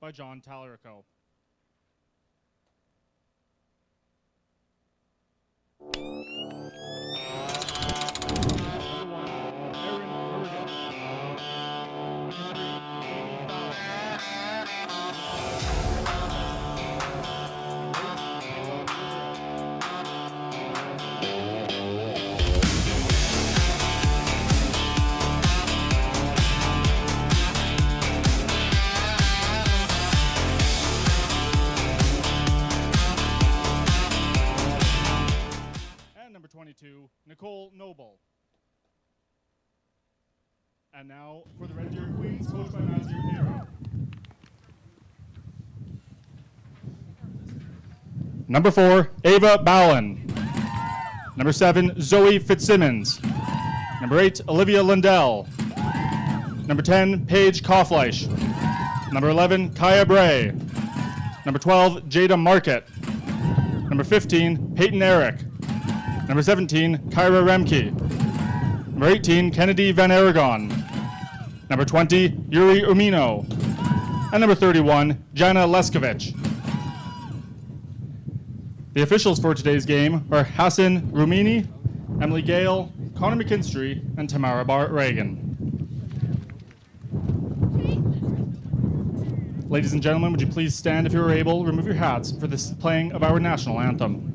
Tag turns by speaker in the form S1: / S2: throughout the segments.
S1: by John Tallarico. Number 22, Nicole Noble. And now for the Red Deer Queens, coached by Matthew Hero. Number 4, Ava Bowen. Number 7, Zoe Fitzsimmons. Number 8, Olivia Lindell. Number 10, Paige Kaufleisch. Number 11, Kaya Bray. Number 12, Jada Market. Number 15, Peyton Eric. Number 17, Kyra Remke. Number 18, Kennedy Van Aragon. Number 20, Yuri Umino. And number 31, Jana Leskovich. The officials for today's game are Hassan Rumini, Emily Gale, Connor McKinstry, and Tamara Reagan. Ladies and gentlemen, would you please stand if you are able, remove your hats for this playing of our national anthem.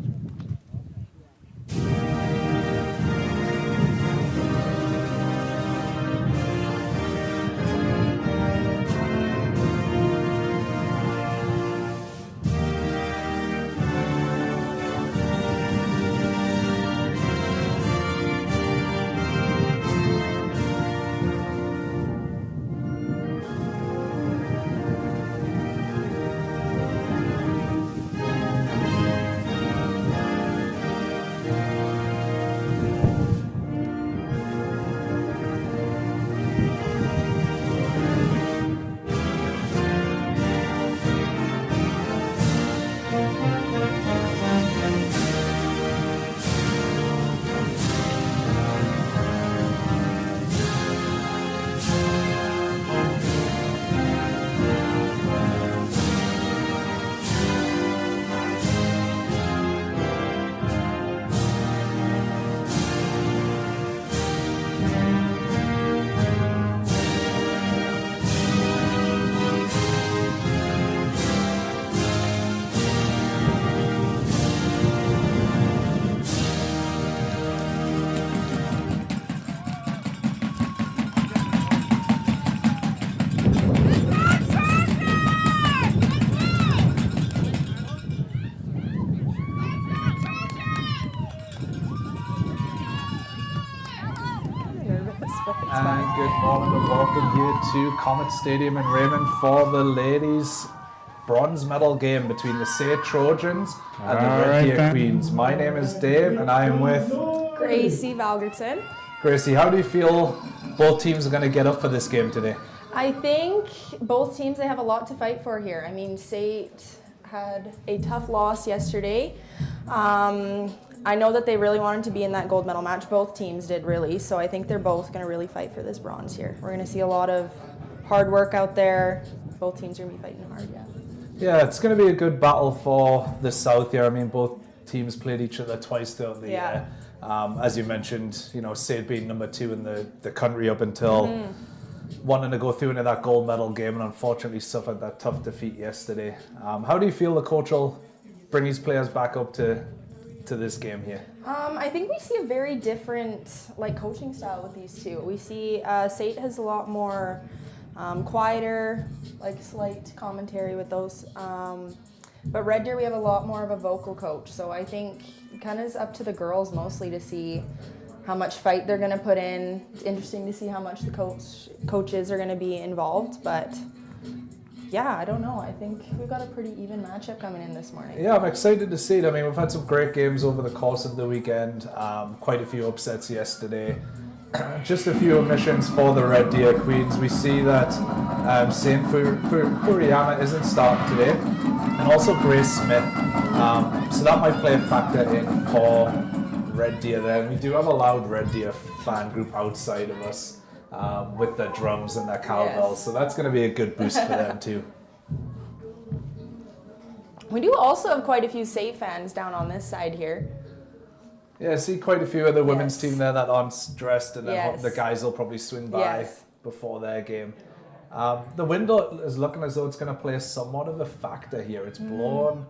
S2: And good morning and welcome here to Comet Stadium in Raymond for the ladies' bronze medal game between the SAIT Trojans and the Red Deer Queens. My name is Dave and I am with
S3: Gracie Valgerson.
S2: Gracie, how do you feel both teams are going to get up for this game today?
S3: I think both teams, they have a lot to fight for here. I mean, SAIT had a tough loss yesterday. I know that they really wanted to be in that gold medal match. Both teams did really, so I think they're both going to really fight for this bronze here. We're going to see a lot of hard work out there. Both teams are going to be fighting hard, yeah.
S2: Yeah, it's going to be a good battle for the South here. I mean, both teams played each other twice throughout the year. As you mentioned, you know, SAIT being number 2 in the country up until wanting to go through into that gold medal game and unfortunately suffered that tough defeat yesterday. How do you feel the coach will bring his players back up to this game here?
S3: I think we see a very different coaching style with these two. We see SAIT has a lot more quieter, slight commentary with those. But Red Deer, we have a lot more of a vocal coach. So I think kind of is up to the girls mostly to see how much fight they're going to put in. It's interesting to see how much the coaches are going to be involved. But yeah, I don't know. I think we've got a pretty even matchup coming in this morning.
S2: Yeah, I'm excited to see it. I mean, we've had some great games over the course of the weekend. Quite a few upsets yesterday. Just a few omissions for the Red Deer Queens. We see that Saint Furiyama isn't starting today, and also Grace Smith. So that might play a factor in for Red Deer there. And we do have a loud Red Deer fan group outside of us with their drums and their cowbells. Yes. So that's going to be a good boost for them too.
S3: We do also have quite a few SAIT fans down on this side here.
S2: Yeah, I see quite a few of the women's
S3: Yes.
S2: team there that aren't dressed, and then
S3: Yes.
S2: the guys will probably swing by
S3: Yes.
S2: before their game. The wind is looking as though it's going to play somewhat of a factor here. It's blown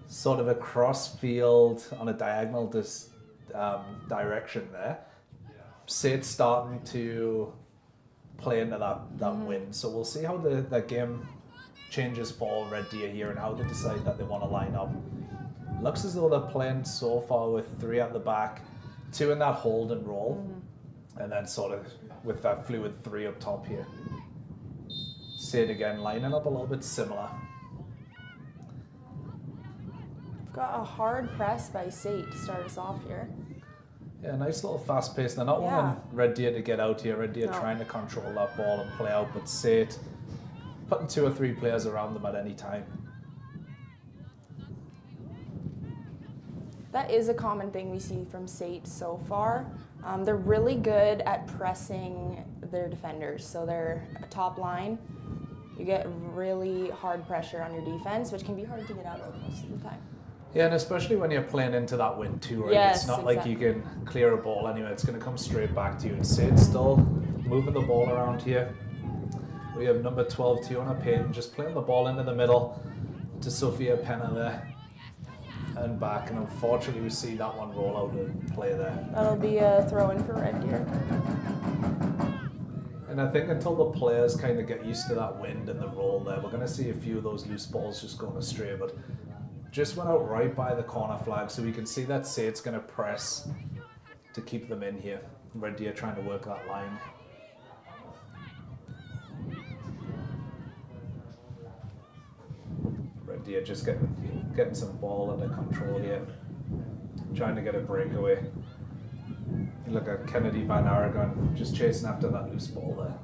S2: sort of across field on a diagonal direction there. SAIT's starting to play into that wind, so we'll see how the game changes for Red Deer here and how they decide that they want to line up. Looks as though they're playing so far with 3 at the back, 2 in that hold and roll, and then sort of with that fluid 3 up top here. SAIT again lining up a little bit similar.
S3: Got a hard press by SAIT to start us off here.
S2: Yeah, nice little fast pace. They're not wanting Red Deer to get out here. Red Deer trying to control that ball and play out, but SAIT putting 2 or 3 players around them at any time.
S3: That is a common thing we see from SAIT so far. They're really good at pressing their defenders. So they're a top line. You get really hard pressure on your defense, which can be hard to get out of most of the time.
S2: Yeah, and especially when you're playing into that wind too, right?
S3: Yes,
S2: it's not like you can clear a ball anyway. It's going to come straight back to you. And SAIT still moving the ball around here. We have number 12, Tiona Payne, just playing the ball into the middle to Sophia Penna there. And back, and unfortunately we see that one roll out and play there.
S3: That'll be a throw in for Red Deer.
S2: And I think until the players kind of get used to that wind and the roll there, we're going to see a few of those loose balls just going astray. But just went out right by the corner flag, so we can see that SAIT's going to press to keep them in here. Red Deer trying to work that line. Red Deer just getting some ball under control here, trying to get a breakaway. You look at Kennedy Van Aragon just chasing after that loose ball there.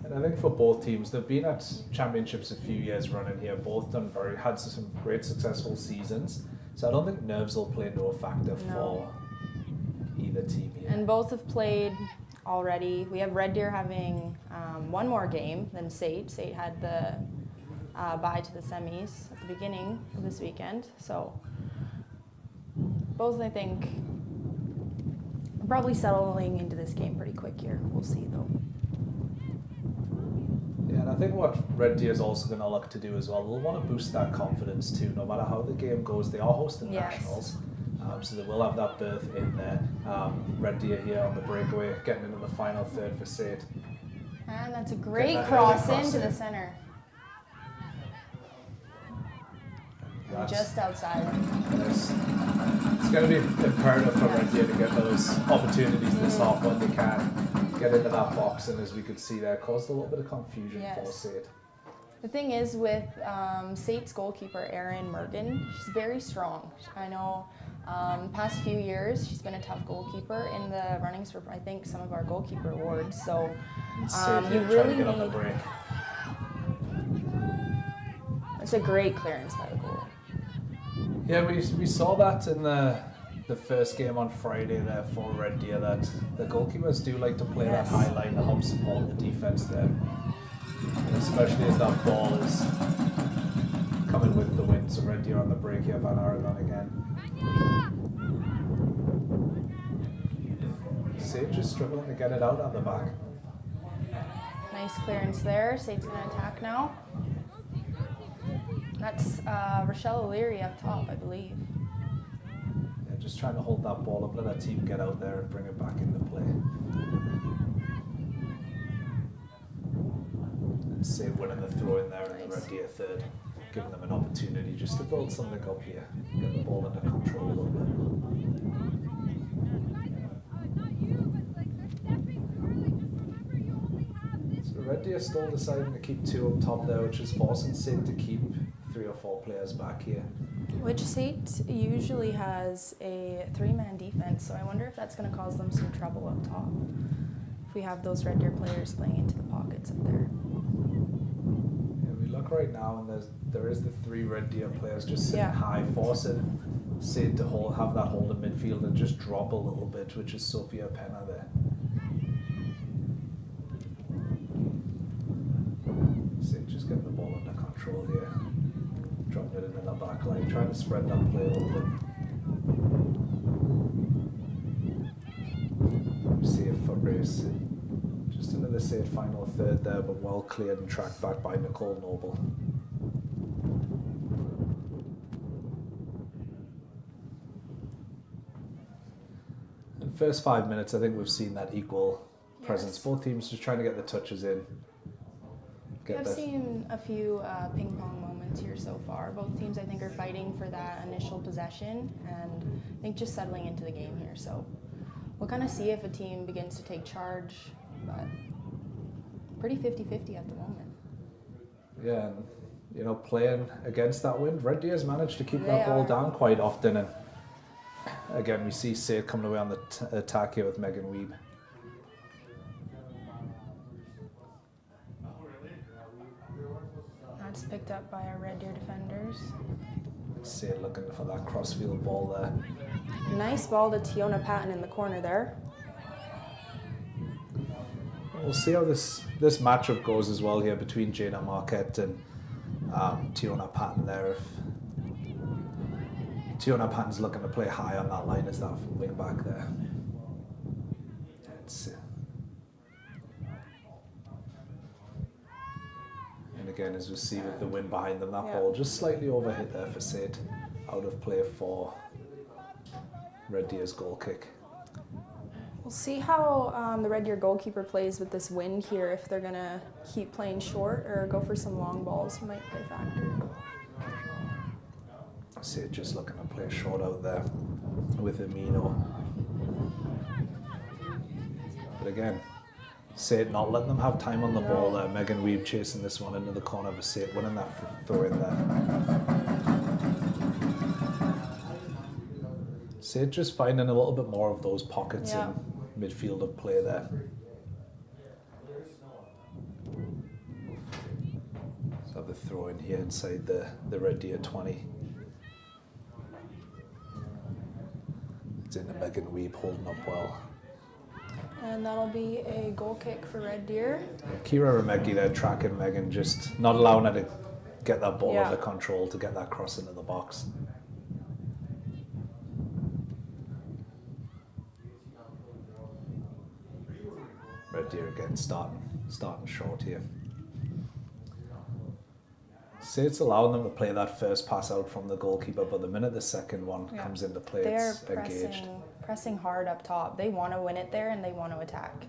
S2: And I think for both teams, they've been at championships a few years running here. Both had some great successful seasons. So I don't think nerves will play into a factor for either team here.
S3: And both have played already. We have Red Deer having one more game than SAIT. SAIT had the bye to the semis at the beginning of this weekend. So both, I think, are probably settling into this game pretty quick here. We'll see, though.
S2: Yeah, and I think what Red Deer is also going to look to do as well, they'll want to boost that confidence too. No matter how the game goes, they are hosting nationals. So they will have that berth in there. Red Deer here on the breakaway, getting into the final third for SAIT.
S3: And that's a great cross into the center. Just outside.
S2: It's going to be imperative for Red Deer to get those opportunities this half when they can get into that box, and as we could see there, caused a little bit of confusion for SAIT.
S3: The thing is with SAIT's goalkeeper, Erin Mergen, she's very strong. I know past few years she's been a tough goalkeeper in the runnings for, I think, some of our goalkeeper awards. So you really need...
S2: on the break.
S3: It's a great clearance by the goal.
S2: Yeah, we saw that in the first game on Friday there for Red Deer, that the goalkeepers do like to play that high line to help support the defense there. And especially as that ball is coming with the wind. So Red Deer on the break here, Van Aragon again. SAIT just struggling to get it out on the back.
S3: Nice clearance there. SAIT's going to attack now. That's Rochelle O'Leary up top, I believe.
S2: Yeah, just trying to hold that ball up, let that team get out there and bring it back into play. And SAIT winning the throw in there in the Red Deer third, giving them an opportunity just to build something up here, get the ball under control a little bit. So Red Deer still deciding to keep 2 up top there, which is forcing SAIT to keep 3 or 4 players back here.
S3: Which SAIT usually has a 3-man defense, so I wonder if that's going to cause them some trouble up top. If we have those Red Deer players playing into the pockets up there.
S2: Yeah, we look right now, and there is the 3 Red Deer players just sitting high, forcing SAIT to have that hold in midfield and just drop a little bit, which is Sophia Penna there. SAIT just control here. Dropping it in the back line, trying to spread that play a little bit. We see a foot race. Just into the SAIT final third there, but well cleared and tracked back by Nicole Noble. In the first 5 minutes, I think we've seen that equal presence. Both teams just trying to get the touches in.
S3: I've seen a few ping pong moments here so far. Both teams, I think, are fighting for that initial possession and I think just settling into the game here. So we'll kind of see if a team begins to take charge, but pretty 50-50 at the moment.
S2: Yeah, and you know, playing against that wind, Red Deer's managed to keep that ball down quite often. And again, we see SAIT coming away on the attack here with Megan Weeb.
S3: That's picked up by our Red Deer defenders.
S2: SAIT looking for that crossfield ball there.
S3: Nice ball to Tiona Patton in the corner there.
S2: We'll see how this matchup goes as well here between Jada Marquette and Tiona Patton there. If Tiona Patton's looking to play high on that line as that wing back there. And again, as we see with the wind behind them, that ball just slightly overhit there for SAIT. Out of play for Red Deer's goal kick.
S3: We'll see how the Red Deer goalkeeper plays with this wind here, if they're going to keep playing short or go for some long balls. Might play a factor.
S2: SAIT just looking to play short out there with Amino. But again, SAIT not letting them have time on the ball there. Megan Weeb chasing this one into the corner for SAIT, winning that throw in there. SAIT just finding a little bit more of those pockets in midfield of play there. So the throw in here inside the Red Deer 20. It's in the Megan Weeb holding up well.
S3: And that'll be a goal kick for Red Deer.
S2: Kira Remecki there tracking Megan, just not allowing her to get that ball under control to get that cross into the box. Red Deer again starting short here. SAIT's allowing them to play that first pass out from the goalkeeper, but the minute the second one comes into play, it's engaged.
S3: Pressing hard up top. They want to win it there and they want to attack.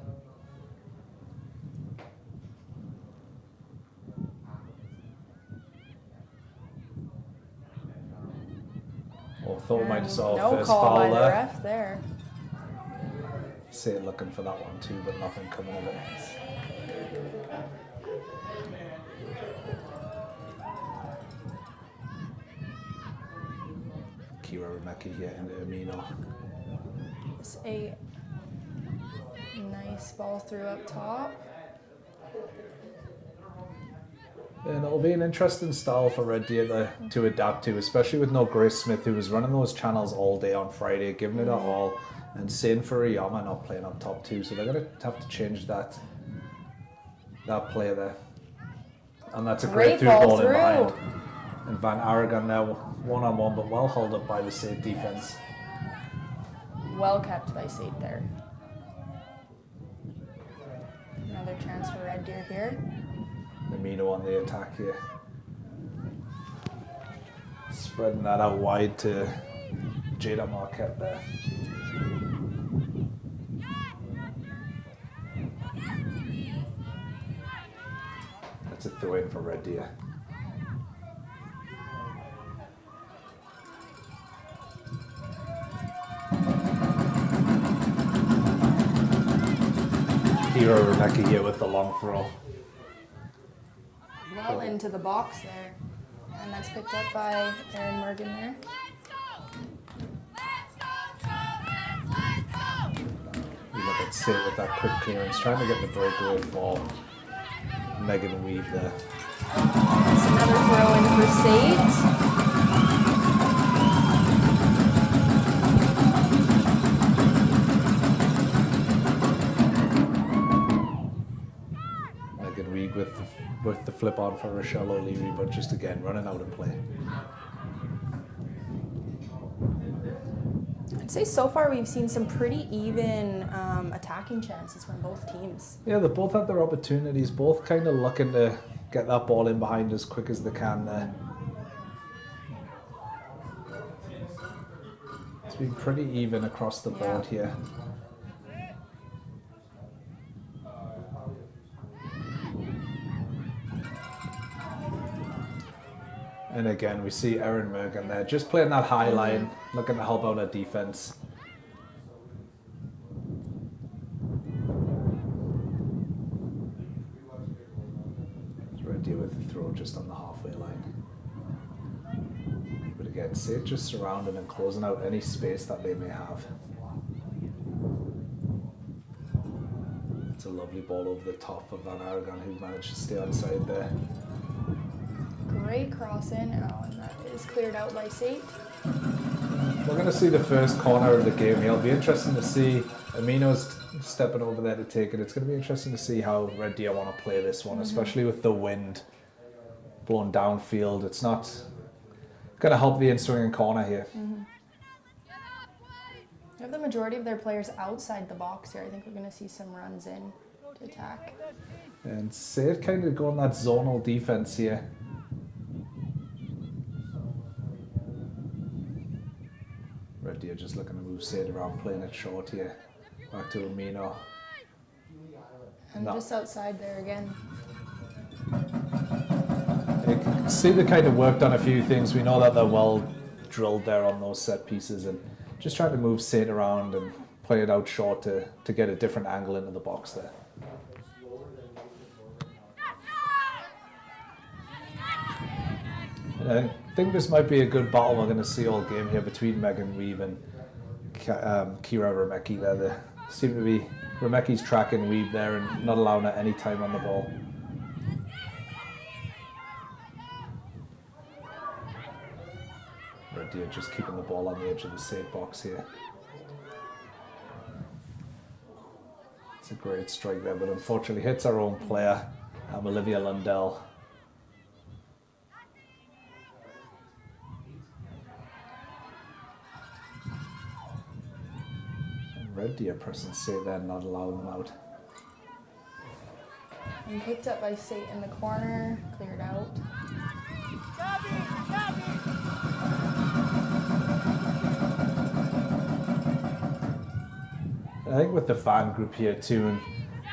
S2: Oh, thought we might have saw
S3: no
S2: first
S3: call
S2: foul
S3: by
S2: there.
S3: the ref there.
S2: SAIT looking for that one too, but nothing coming of it. Kira Remecki here into Amino.
S3: It's a nice ball through up top.
S2: And it'll be an interesting style for Red Deer to adapt to, especially with no Grace Smith, who was running those channels all day on Friday, giving it a all, and Sein Furiyama not playing up top too, so they're going to have to change that play there. And that's a great through ball in behind. And Van Aragon there, one-on-one, but well held up by the SAIT defense.
S3: Well kept by SAIT there. Another chance for Red Deer here.
S2: Amino on the attack here. Spreading that out wide to Jada Marquette there. That's a throw in for Red Deer. Kira Remecki here with the long throw.
S3: Well into the box there. And that's picked up by Erin Morgan there.
S2: You look at SAIT with that quick clearance, trying to get the breakaway for Megan Weeb there.
S3: That's another throw in for SAIT.
S2: Reed with the flip on for Rochelle O'Leary, but just again running out of play.
S3: I'd say so far we've seen some pretty even attacking chances from both teams.
S2: Yeah, they both have their opportunities, both kind of looking to get that ball in behind as quick as they can there. It's been pretty even across the board here. And again, we see Erin Mergen there, just playing that high line, looking to help out our defense. Red Deer with the throw just on the halfway line. But again, SAIT just surrounding and closing out any space that they may have. It's a lovely ball over the top of Van Aragon, who managed to stay on side there.
S3: Great cross in, and that is cleared out by SAIT.
S2: We're going to see the first corner of the game here. It'll be interesting to see Amino's stepping over there to take it. It's going to be interesting to see how Red Deer want to play this one, especially with the wind blowing downfield. It's not going to help the in-swinging corner here.
S3: They have the majority of their players outside the box here. I think we're going to see some runs in to attack.
S2: And SAIT kind of going that zonal defense here. Red Deer just looking to move SAIT around, playing it short here. Back to Amino.
S3: And just outside there again.
S2: You can see they kind of worked on a few things. We know that they're well drilled there on those set pieces, and just trying to move SAIT around and play it out short to get a different angle into the box there. And I think this might be a good battle we're going to see all game here between Megan Weeb and Kira Remecki there. They seem to be, Remecki's tracking Weeb there and not allowing her any time on the ball. Red Deer just keeping the ball on the edge of the SAIT box here. It's a great strike there, but unfortunately hits our own player, Olivia Lundell. Red Deer pressing SAIT there, not allowing them out.
S3: And picked up by SAIT in the corner, cleared out.
S2: I think with the fan group here too, and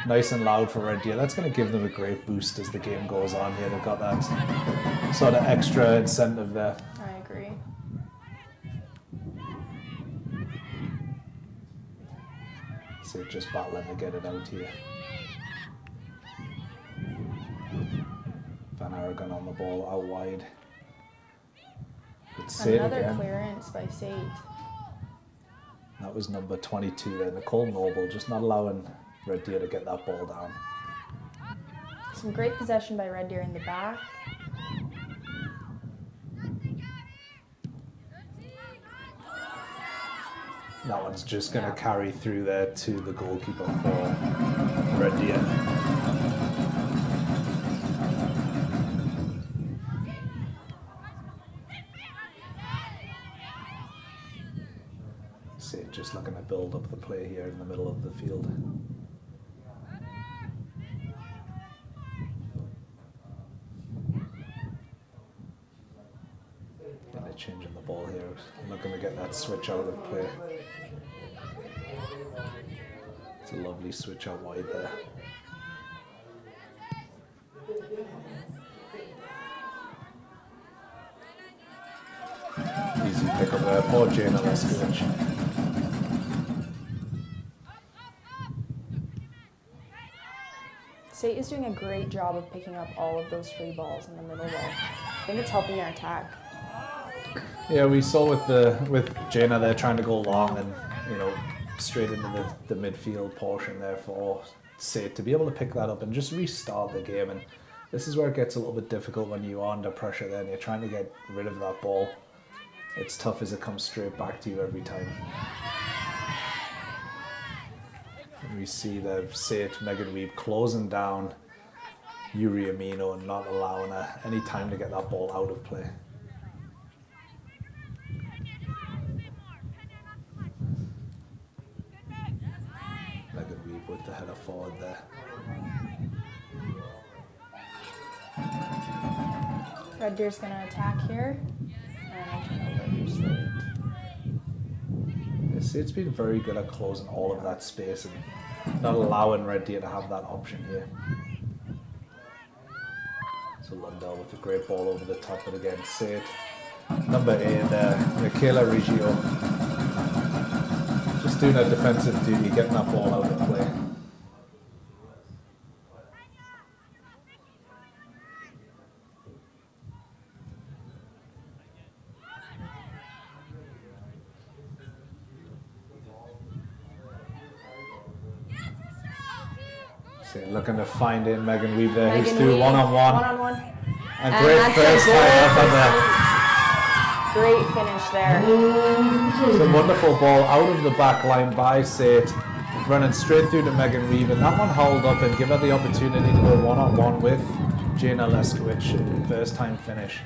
S2: nice and loud for Red Deer, that's going to give them a great boost as the game goes on here. They've got that sort of extra incentive there.
S3: I agree.
S2: So just battling to get it out here. Van Aragon on the ball out wide. It's SAIT
S3: Another
S2: again.
S3: clearance by SAIT.
S2: That was number 22 there, Nicole Noble, just not allowing Red Deer to get that ball down.
S3: Some great possession by Red Deer in the back.
S2: That one's just going to carry through there to the goalkeeper for Red Deer. SAIT just looking to build up the play here in the middle of the field. And they're changing the ball here, looking to get that switch out of play. It's a lovely switch out wide there. Easy pick up there for Jana Leskovich.
S3: SAIT is doing a great job of picking up all of those free balls in the middle there. I think it's helping their attack.
S2: Yeah, we saw with Jana there trying to go long and straight into the midfield portion there for SAIT to be able to pick that up and just restart the game. And this is where it gets a little bit difficult when you're under pressure there and you're trying to get rid of that ball. It's tough as it comes straight back to you every time. And we see the SAIT Megan Weeb closing down Yuri Amino and not allowing any time to get that ball out of play. Megan Weeb with the header forward there.
S3: Red Deer's going to attack here. And I turn over your slate.
S2: It's been very good at closing all of that space and not allowing Red Deer to have that option here. So Lundell with a great ball over the top, but again, SAIT. Number 8, Michaela Riggio. Just doing a defensive duty, getting that ball out of play. So looking to find in Megan Weeb there, who's through
S3: Weeb,
S2: one-on-one.
S3: One-on-one.
S2: And
S3: And
S2: great
S3: that's
S2: first
S3: a
S2: time
S3: goal
S2: up
S3: for
S2: on there.
S3: Great finish there.
S2: It's a wonderful ball out of the back line by SAIT, running straight through to Megan Weeb, and that one held up and give her the opportunity to go one-on-one with Jana Leskovic. First time finish.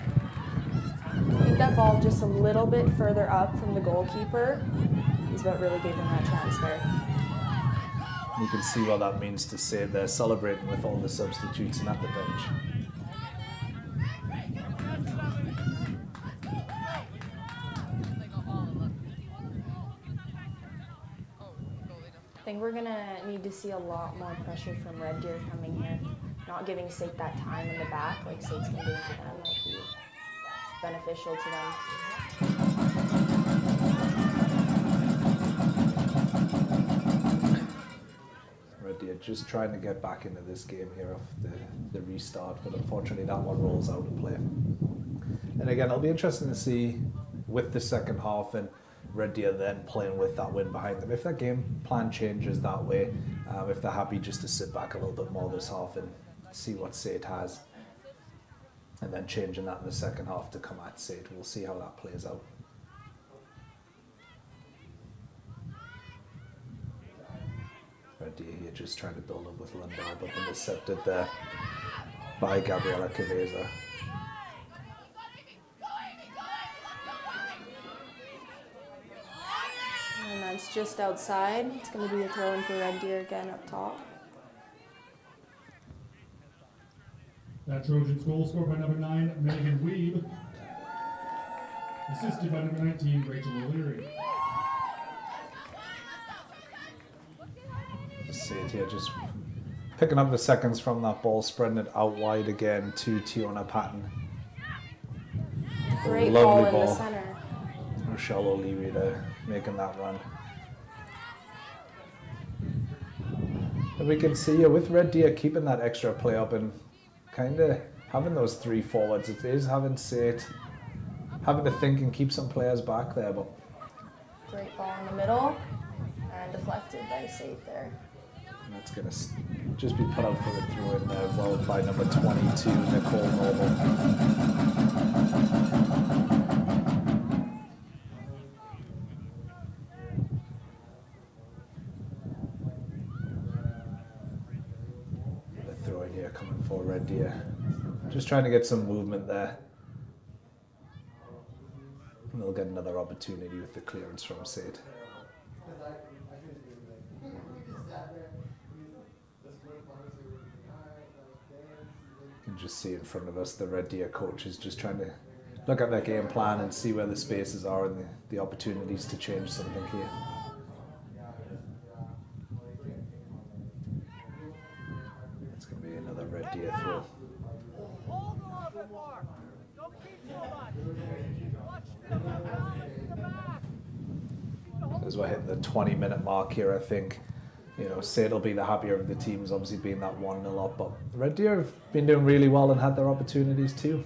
S3: I think that ball just a little bit further up from the goalkeeper is what really gave them that chance there.
S2: You can see what that means to SAIT. They're celebrating with all the substitutes and at the bench.
S3: I think we're going to need to see a lot more pressure from Red Deer coming here. Not giving SAIT that time in the back like SAIT's been doing to them might be beneficial to them.
S2: Red Deer just trying to get back into this game here off the restart, but unfortunately that one rolls out of play. And again, it'll be interesting to see with the second half and Red Deer then playing with that win behind them. If that game plan changes that way, if they're happy just to sit back a little bit more this half and see what SAIT has, and then changing that in the second half to come at SAIT, we'll see how that plays out. Red Deer here just trying to build up with Lundell, but intercepted there by Gabriela Caveza.
S3: And that's just outside. It's going to be a throw in for Red Deer again up top.
S4: That Trojans goal scored by number 9, Megan Weeb. Assisted by number 19, Rachel O'Leary.
S2: SAIT here just picking up the seconds from that ball, spreading it out wide again to Tiona Patton.
S3: Great
S2: Lovely
S3: ball in the center.
S2: Rochelle O'Leary there making that run. And we can see with Red Deer keeping that extra play up and kind of having those 3 forwards. It is having SAIT having to think and keep some players back there, but
S3: Great ball in the middle and deflected by SAIT there.
S2: that's going to just be put out for a throw in there, well by number 22, Nicole Noble. The throw in here coming for Red Deer. Just trying to get some movement there. And they'll get another opportunity with the clearance from SAIT. You can just see in front of us the Red Deer coach is just trying to look at their game plan and see where the spaces are and the opportunities to change something here. It's going to be another Red Deer throw. As we're hitting the 20-minute mark here, I think, SAIT will be the happier of the teams, obviously being that 1-0 up, but Red Deer have been doing really well and had their opportunities too.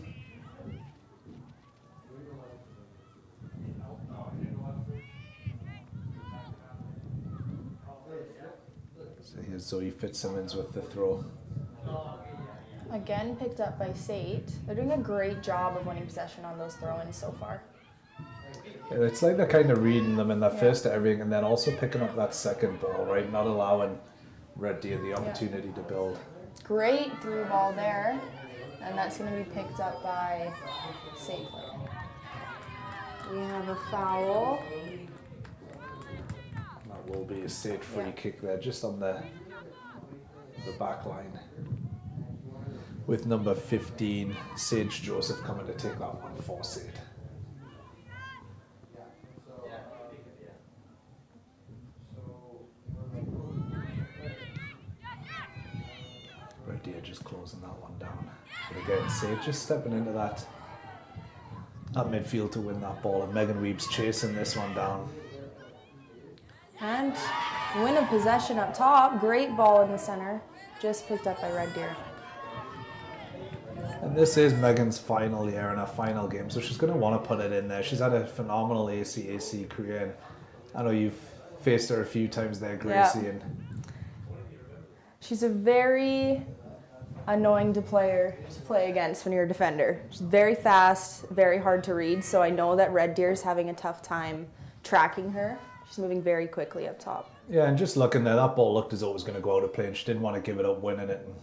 S2: So here's Zoe Fitzsimmons with the throw.
S3: Again picked up by SAIT. They're doing a great job of winning possession on those throw-ins so far.
S2: Yeah, it's like they're kind of reading them in that first everything and then also picking up that second ball, right? Not allowing Red Deer the opportunity to build.
S3: Great through ball there. And that's going to be picked up by SAIT player. We have a foul.
S2: That will be a SAIT free kick there, just on the back line. With number 15, Sage Joseph, coming to take that one for SAIT. Red Deer just closing that one down. But again, Sage just stepping into that midfield to win that ball, and Megan Weeb's chasing this one down.
S3: And win of possession up top. Great ball in the center. Just picked up by Red Deer.
S2: And this is Megan's final year and her final game, so she's going to want to put it in there. She's had a phenomenal ACAC career, and I know you've faced her a few times there, Gracie.
S3: Yeah.
S2: And
S3: She's a very annoying to play against when you're a defender. She's very fast, very hard to read, so I know that Red Deer's having a tough time tracking her. She's moving very quickly up top.
S2: yeah, and just looking there, that ball looked as though it was going to go out of play, and she didn't want to give it up, winning it in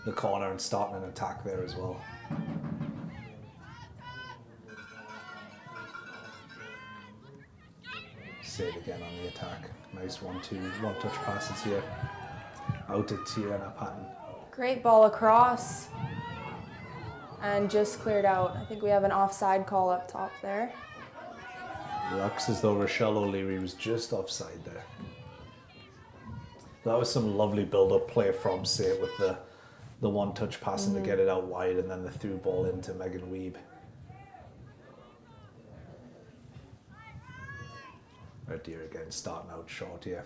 S2: the corner and starting an attack there as well. SAIT again on the attack. Nice 1-2, one-touch passes here. Out to Tiana Patton.
S3: Great ball across. And just cleared out. I think we have an offside call up top there.
S2: Looks as though Rochelle O'Leary was just offside there. That was some lovely build-up play from SAIT with the one-touch passing to get it out wide, and then the through ball into Megan Weeb. Red Deer again starting out short here.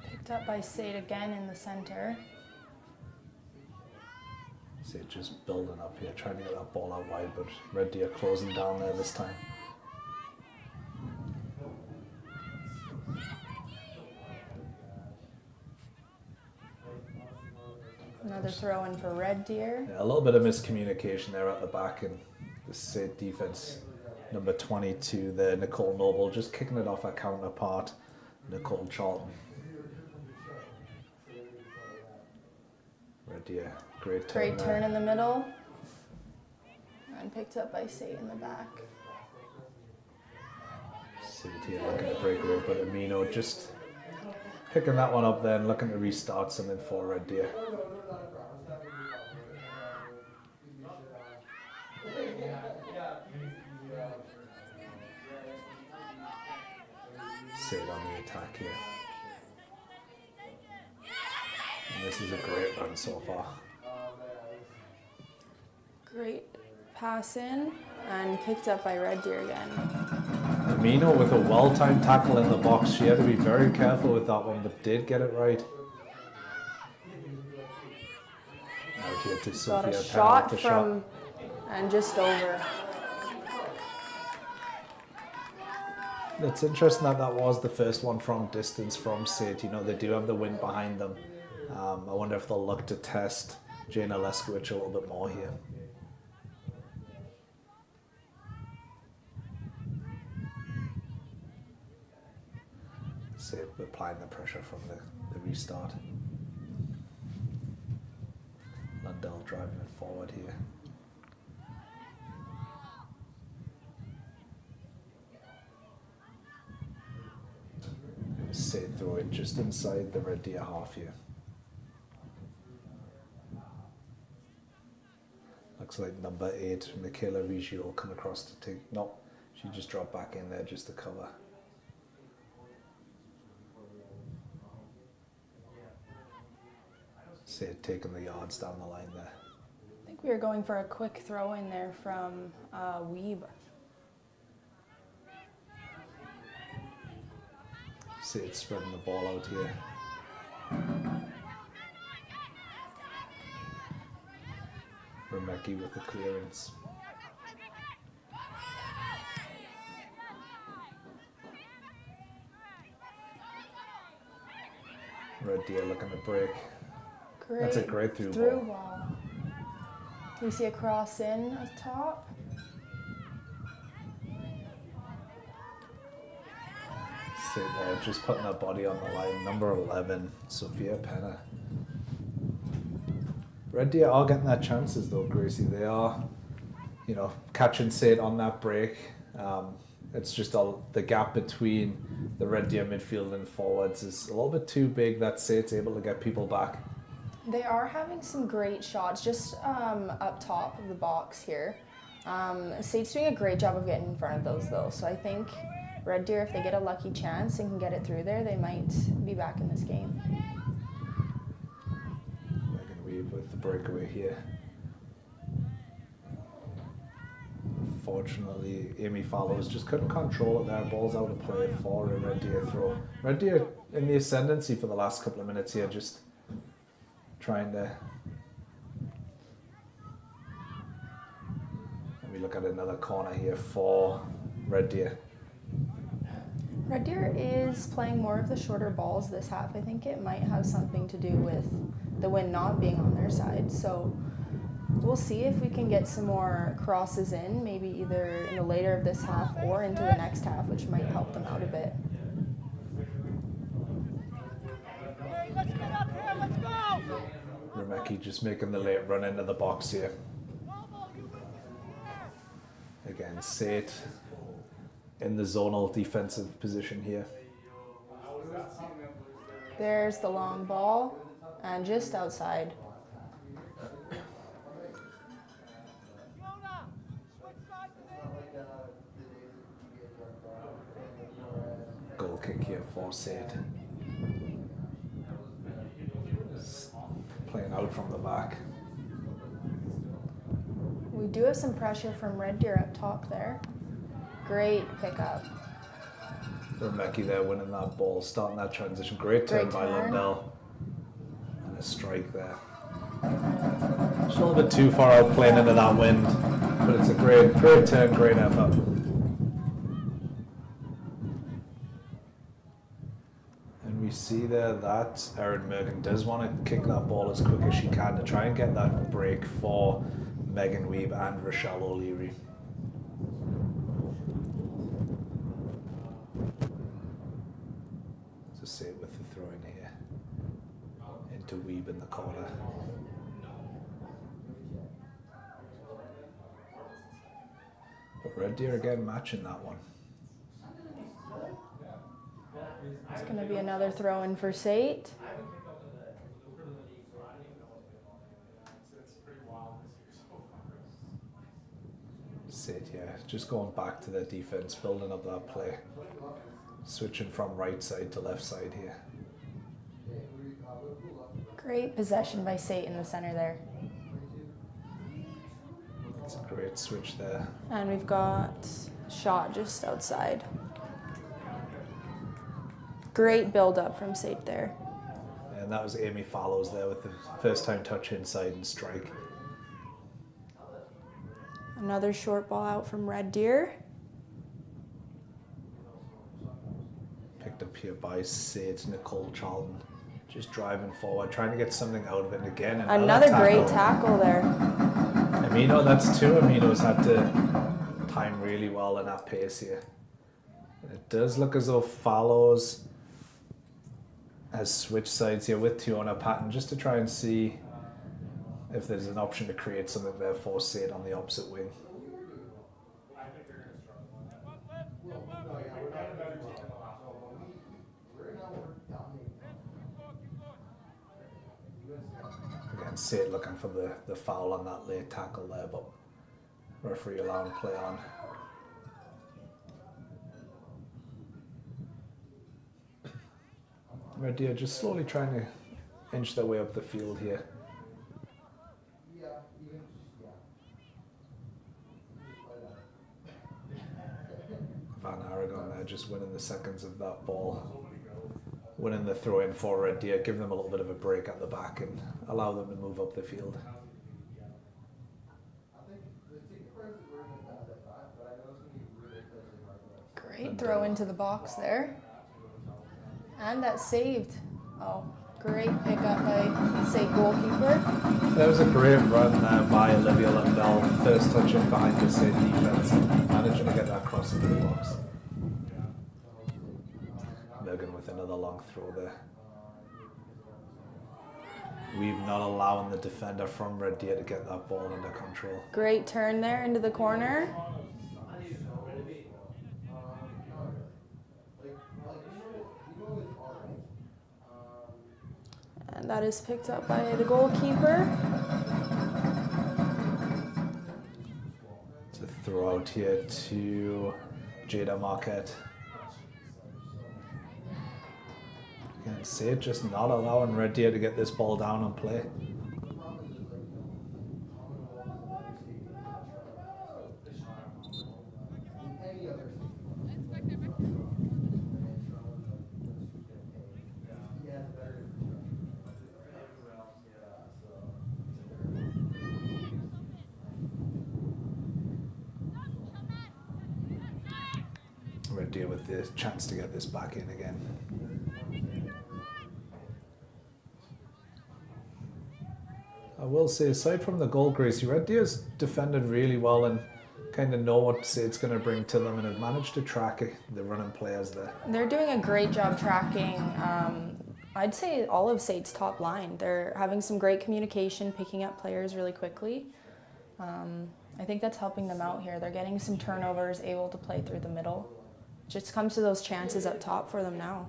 S3: Picked up by SAIT again in the center.
S2: SAIT just building up here, trying to get that ball out wide, but Red Deer closing down there this time.
S3: Another throw in for Red Deer.
S2: Yeah, a little bit of miscommunication there at the back in the SAIT defense. Number 22 there, Nicole Noble, just kicking it off her counterpart, Nicole Charlton. Red Deer, great turn.
S3: Great turn in the middle. And picked up by SAIT in the back.
S2: SAIT here looking to break away, but Amino just picking that one up there and looking to restart something for Red Deer. SAIT on the attack here. And this is a great run so far.
S3: Great pass in and picked up by Red Deer again.
S2: Amino with a well-timed tackle in the box. She had to be very careful with that one, but did get it right. Out here to
S3: Got
S2: Sophia
S3: a
S2: Powell
S3: shot
S2: with the
S3: from and just over.
S2: It's interesting that that was the first one from distance from SAIT. You know, they do have the wind behind them. I wonder if they'll look to test Jana Leskowicz a little bit more here. SAIT applying the pressure from the restart. Lundell driving it forward here. SAIT throw it just inside the Red Deer half here. Looks like number 8, Michaela Ricci, will come across to take. No, she just dropped back in there just to cover. SAIT taking the yards down the line there.
S3: I think we were going for a quick throw in there from Weeb.
S2: SAIT spreading the ball out here. Remecki with the clearance. Red Deer looking to break.
S3: Great
S2: That's a great through ball.
S3: ball. We see a cross in up top.
S2: Sitting there, just putting her body on the line. Number 11, Sophia Penna. Red Deer are getting their chances though, Gracie. They are, you know, catching SAIT on that break. It's just the gap between the Red Deer midfield and forwards is a little bit too big that SAIT's able to get people back.
S3: They are having some great shots just up top of the box here. SAIT's doing a great job of getting in front of those though, so I think Red Deer, if they get a lucky chance and can get it through there, they might be back in this game.
S2: Megan Weeb with the breakaway here. Unfortunately, Amy Fallows just couldn't control it there. Ball's out of play for a Red Deer throw. Red Deer in the ascendancy for the last couple of minutes here, just trying to... And we look at another corner here for Red Deer.
S3: Red Deer is playing more of the shorter balls this half. I think it might have something to do with the wind not being on their side. So we'll see if we can get some more crosses in, maybe either in the later of this half or into the next half, which might help them out a bit.
S2: Remecki just making the late run into the box here. Again, SAIT in the zonal defensive position here.
S3: There's the long ball, and just outside.
S2: Goal kick here for SAIT. Playing out from the back.
S3: We do have some pressure from Red Deer up top there. Great pickup.
S2: Remecki there winning that ball, starting that transition. Great turn by Lundell. And a strike there. Just a little bit too far out playing into that wind, but it's a great turn, great effort. And we see there that Erin Mergen does want to kick that ball as quick as she can to try and get that break for Megan Weeb and Rochelle O'Leary. So SAIT with the throw in here into Weeb in the corner. But Red Deer again matching that one.
S3: It's going to be another throw in for SAIT.
S2: SAIT, yeah, just going back to their defense, building up that play. Switching from right side to left side here.
S3: Great possession by SAIT in the center there.
S2: It's a great switch there.
S3: And we've got shot just outside. Great build up from SAIT there.
S2: And that was Amy Fallows there with the first time touch inside and strike.
S3: Another short ball out from Red Deer.
S2: Picked up here by SAIT, Nicole Charlton. Just driving forward, trying to get something out of it. And again,
S3: Another great tackle there.
S2: Amino, that's two Aminos had to time really well in that pace here. And it does look as though Fallows has switched sides here with Tiona Patton just to try and see if there's an option to create something there for SAIT on the opposite wing. Again, SAIT looking for the foul on that late tackle there, but referee allowing play on. Red Deer just slowly trying to inch their way up the field here. Van Aragon there just winning the seconds of that ball. Winning the throw in for Red Deer, give them a little bit of a break at the back and allow them to move up the field.
S3: Great throw into the box there. And that saved. Oh, great pickup by SAIT goalkeeper.
S2: That was a great run there by Olivia Lundell. First touch in behind the SAIT defense, managing to get that cross into the box. Bergen with another long throw there. We've not allowing the defender from Red Deer to get that ball under control.
S3: Great turn there into the corner. And that is picked up by the goalkeeper.
S2: It's a throw out here to Jada Marquette. Again, SAIT just not allowing Red Deer to get this ball down and play. Red Deer with the chance to get this back in again. I will say, aside from the goal, Gracie, Red Deer's defended really well and kind of know what SAIT's going to bring to them and have managed to track the running players there.
S3: They're doing a great job tracking, I'd say, all of SAIT's top line. They're having some great communication, picking up players really quickly. I think that's helping them out here. They're getting some turnovers, able to play through the middle. Just comes to those chances up top for them now.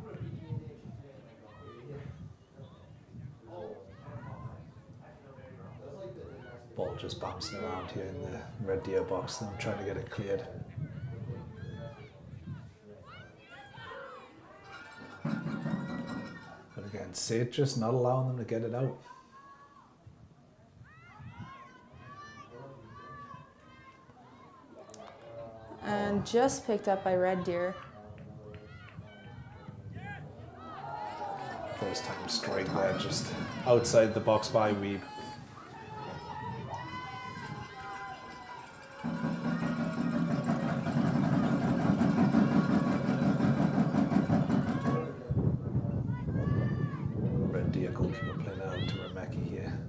S2: Ball just bouncing around here in the Red Deer box. I'm trying to get it cleared. But again, SAIT just not allowing them to get it out.
S3: And just picked up by Red Deer.
S2: First time strike there, just outside the box by Weeb. Red Deer goalkeeper playing out to Remeki here.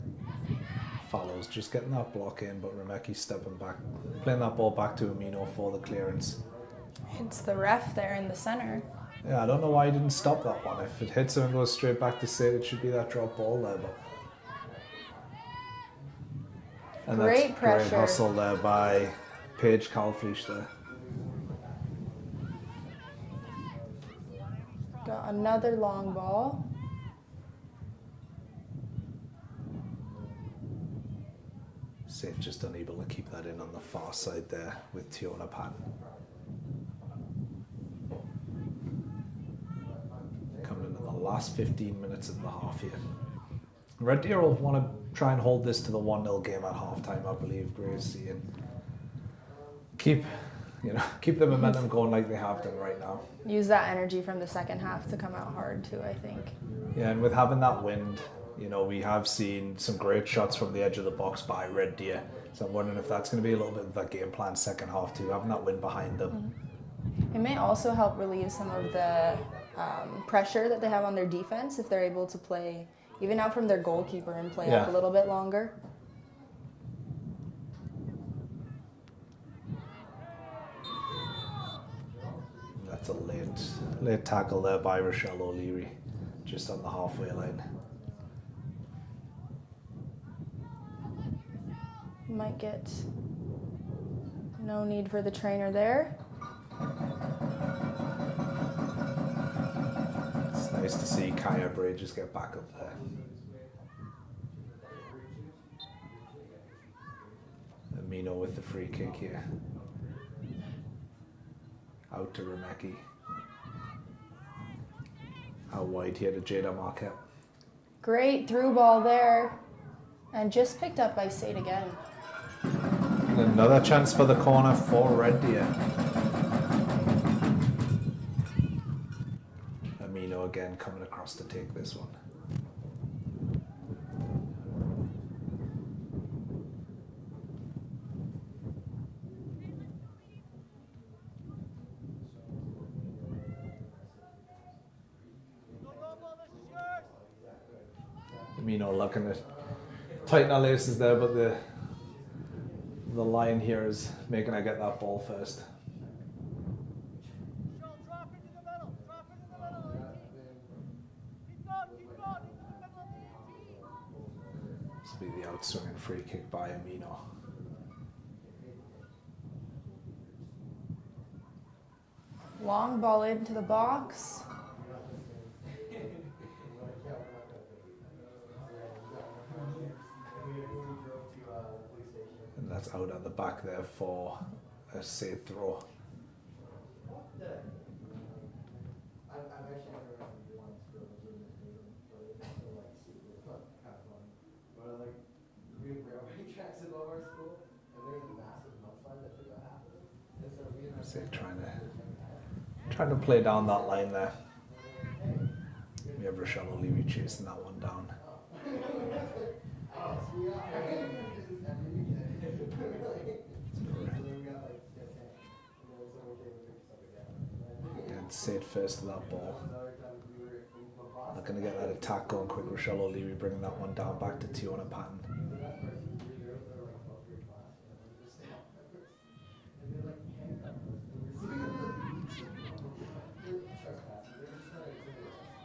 S2: Follows, just getting that block in, but Remeki stepping back, playing that ball back to Amino for the clearance.
S3: It's the ref there in the center.
S2: Yeah, I don't know why he didn't stop that one. If it hits him and goes straight back to SAIT, it should be that drop ball there. But and
S3: Great
S2: that's
S3: pressure.
S2: Great hustle there by Paige Calfish there.
S3: Got another long ball.
S2: SAIT just unable to keep that in on the far side there with Tiona Patton. Coming into the last 15 minutes of the half here. Red Deer will want to try and hold this to the 1-0 game at halftime, I believe, Gracie, and keep the momentum going like they have done right now.
S3: Use that energy from the second half to come out hard too, I think.
S2: Yeah, and with having that wind, we have seen some great shots from the edge of the box by Red Deer. So I'm wondering if that's going to be a little bit of that game plan second half too, having that wind behind them.
S3: It may also help relieve some of the pressure that they have on their defense if they're able to play even out from their goalkeeper and play up a little bit longer.
S2: That's a late tackle there by Rochelle O'Leary, just on the halfway line.
S3: Might get no need for the trainer there.
S2: It's nice to see Kaya Bridges get back up there. Amino with the free kick here. Out to Remeki. Out wide here to Jada Marquette.
S3: Great through ball there. And just picked up by SAIT again.
S2: And another chance for the corner for Red Deer. Amino again coming across to take this one. Amino looking to tighten our laces there, but the line here is making her get that ball first. be the outswinging free kick by Amino.
S3: Long ball into the box.
S2: And that's out at the back there for a SAIT throw. SAIT trying to play down that line there. We have Rochelle O'Leary chasing that one down. Again, SAIT first to that ball. Not going to get that attack going quick. Rochelle O'Leary bringing that one down back to Tiona Patton.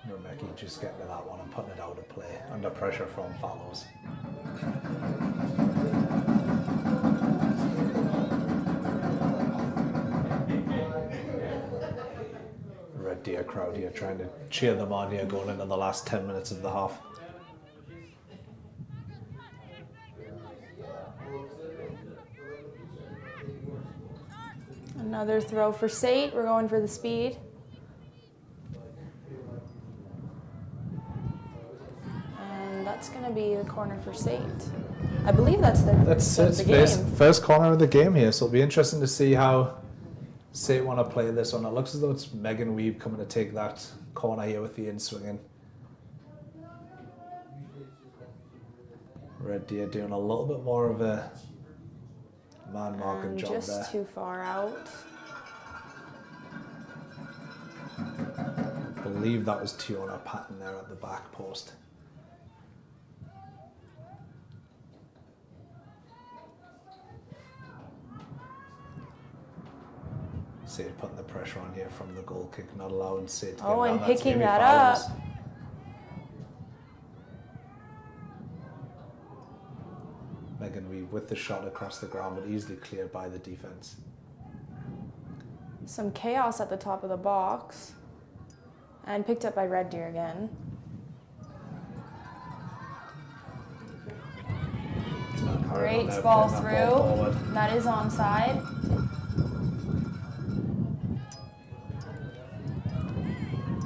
S2: Remeki just getting to that one and putting it out of play under pressure from Fallows. Red Deer crowd here trying to cheer them on here going into the last 10 minutes of the half.
S3: Another throw for SAIT. We're going for the speed. And that's going to be the corner for SAIT. I believe that's
S2: SAIT's first corner of the game here, so it'll be interesting to see how SAIT want to play this one. It looks as though it's Megan Weeb coming to take that corner here with the in-swinging. Red Deer doing a little bit more of a man-marking job
S3: just
S2: there.
S3: Too far out.
S2: I believe that was Tiona Patton there at the back post. SAIT putting the pressure on here from the goal kick, not allowing SAIT to get around.
S3: And
S2: That's
S3: picking
S2: Amy
S3: that
S2: Fowles.
S3: up.
S2: Megan Weeb with the shot across the ground, but easily cleared by the defense.
S3: Some chaos at the top of the box. And picked up by Red Deer again. Great ball through. That is onside.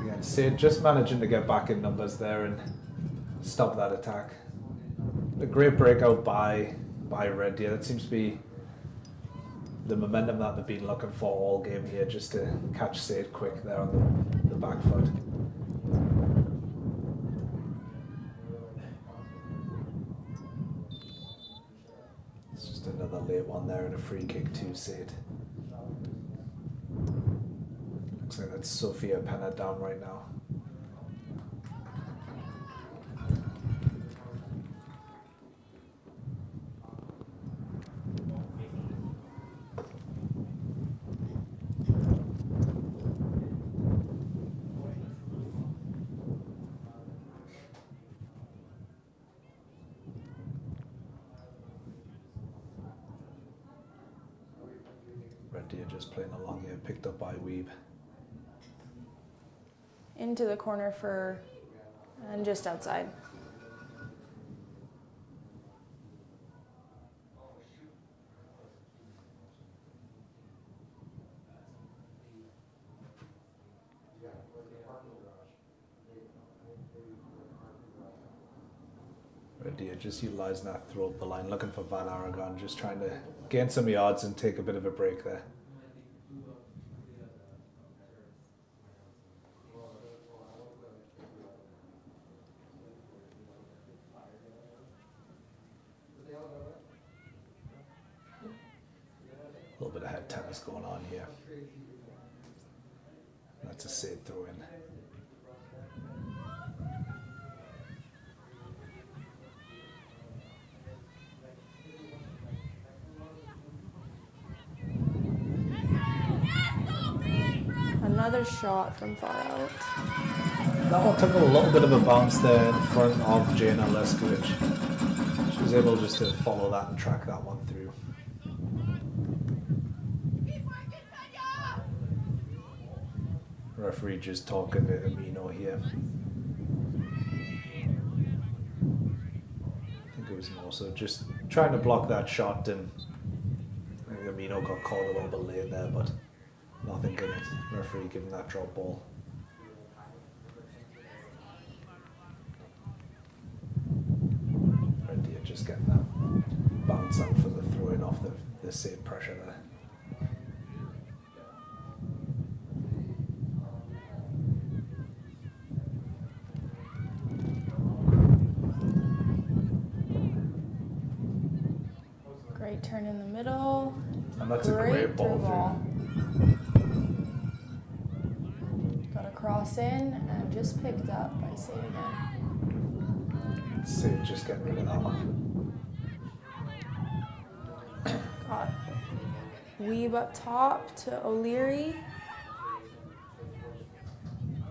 S2: Again, SAIT just managing to get back in numbers there and stop that attack. A great breakout by Red Deer. That seems to be the momentum that they've been looking for all game here, just to catch SAIT quick there on the back foot. It's just another late one there and a free kick to SAIT. Looks like that's Sophia Penna down right now. Red Deer just playing along here, picked up by Weeb.
S3: Into the corner and just outside.
S2: Red Deer just utilising that throw up the line, looking for Van Aragon, just trying to gain some yards and take a bit of a break there. A little bit of head tennis going on here. That's a SAIT throw in.
S3: Another shot from far out.
S2: That one took a little bit of a bounce there in front of Jana Leskovic. She was was able just to follow that and track that one through. Referee just talking to Amino here. I think it was more so just trying to block that shot, and I think Amino got caught a little bit late there, but nothing in it. Referee giving that drop ball. Red Deer just getting that bounce out for the throwing off the same pressure there.
S3: Great turn in the middle.
S2: And that's a great ball through.
S3: Got a cross in and just picked up by SAIT again.
S2: SAIT just getting rid of that one.
S3: Got Weeb up top to O'Leary.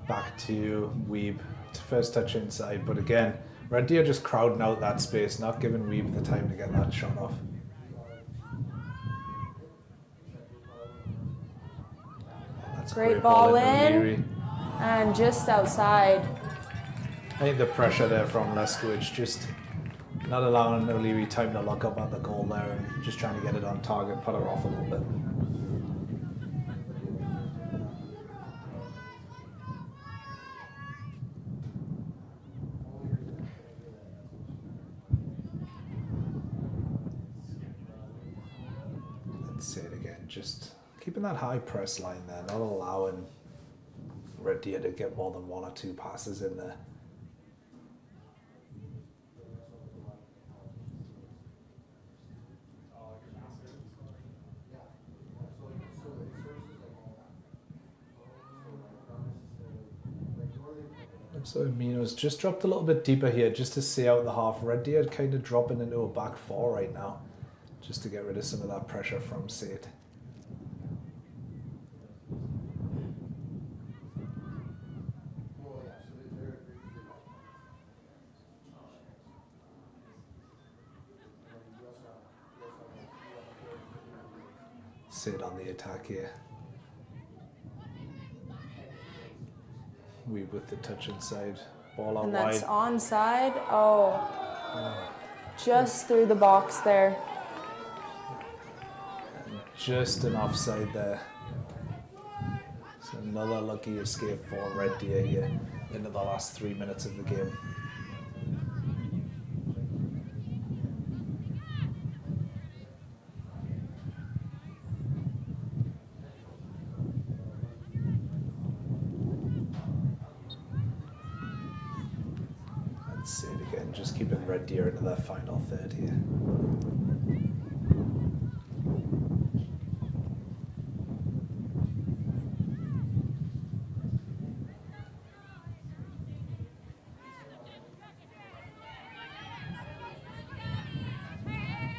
S2: Back to Weeb. First touch inside, but again, Red Deer just crowding out that space, not giving Weeb the time to get that shot off. That's a
S3: Great ball
S2: into
S3: in.
S2: O'Leary.
S3: And just outside.
S2: I think the pressure there from Leskowicz just not allowing O'Leary time to lock up at the goal there and just trying to get it on target, put her off a little bit. Let's say it again, just keeping that high press line there, not allowing Red Deer to get more than one or two passes in there. So Amino's just dropped a little bit deeper here just to see out the half. Red Deer kind of dropping into a back four right now just to get rid of some of that pressure from SAIT. SAIT on the attack here. Weeb with the touch inside. Ball on
S3: And
S2: wide.
S3: that's onside. Oh. Just through the box there.
S2: And just an offside there. So another lucky escape for Red Deer here into the last 3 minutes of the game. Let's see it again, just keeping Red Deer into that final third here.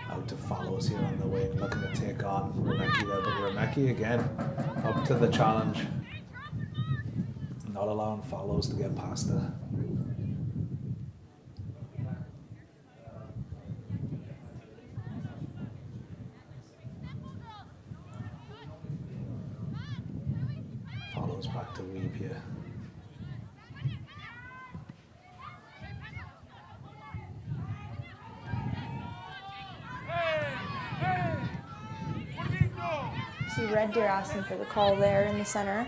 S2: Out to Follows here on the wing, looking to take on Remecki there, but Remecki again up to the challenge. Not allowing Follows to get past her. Follows back to Weeb here.
S3: See Red Deer asking for the call there in the center.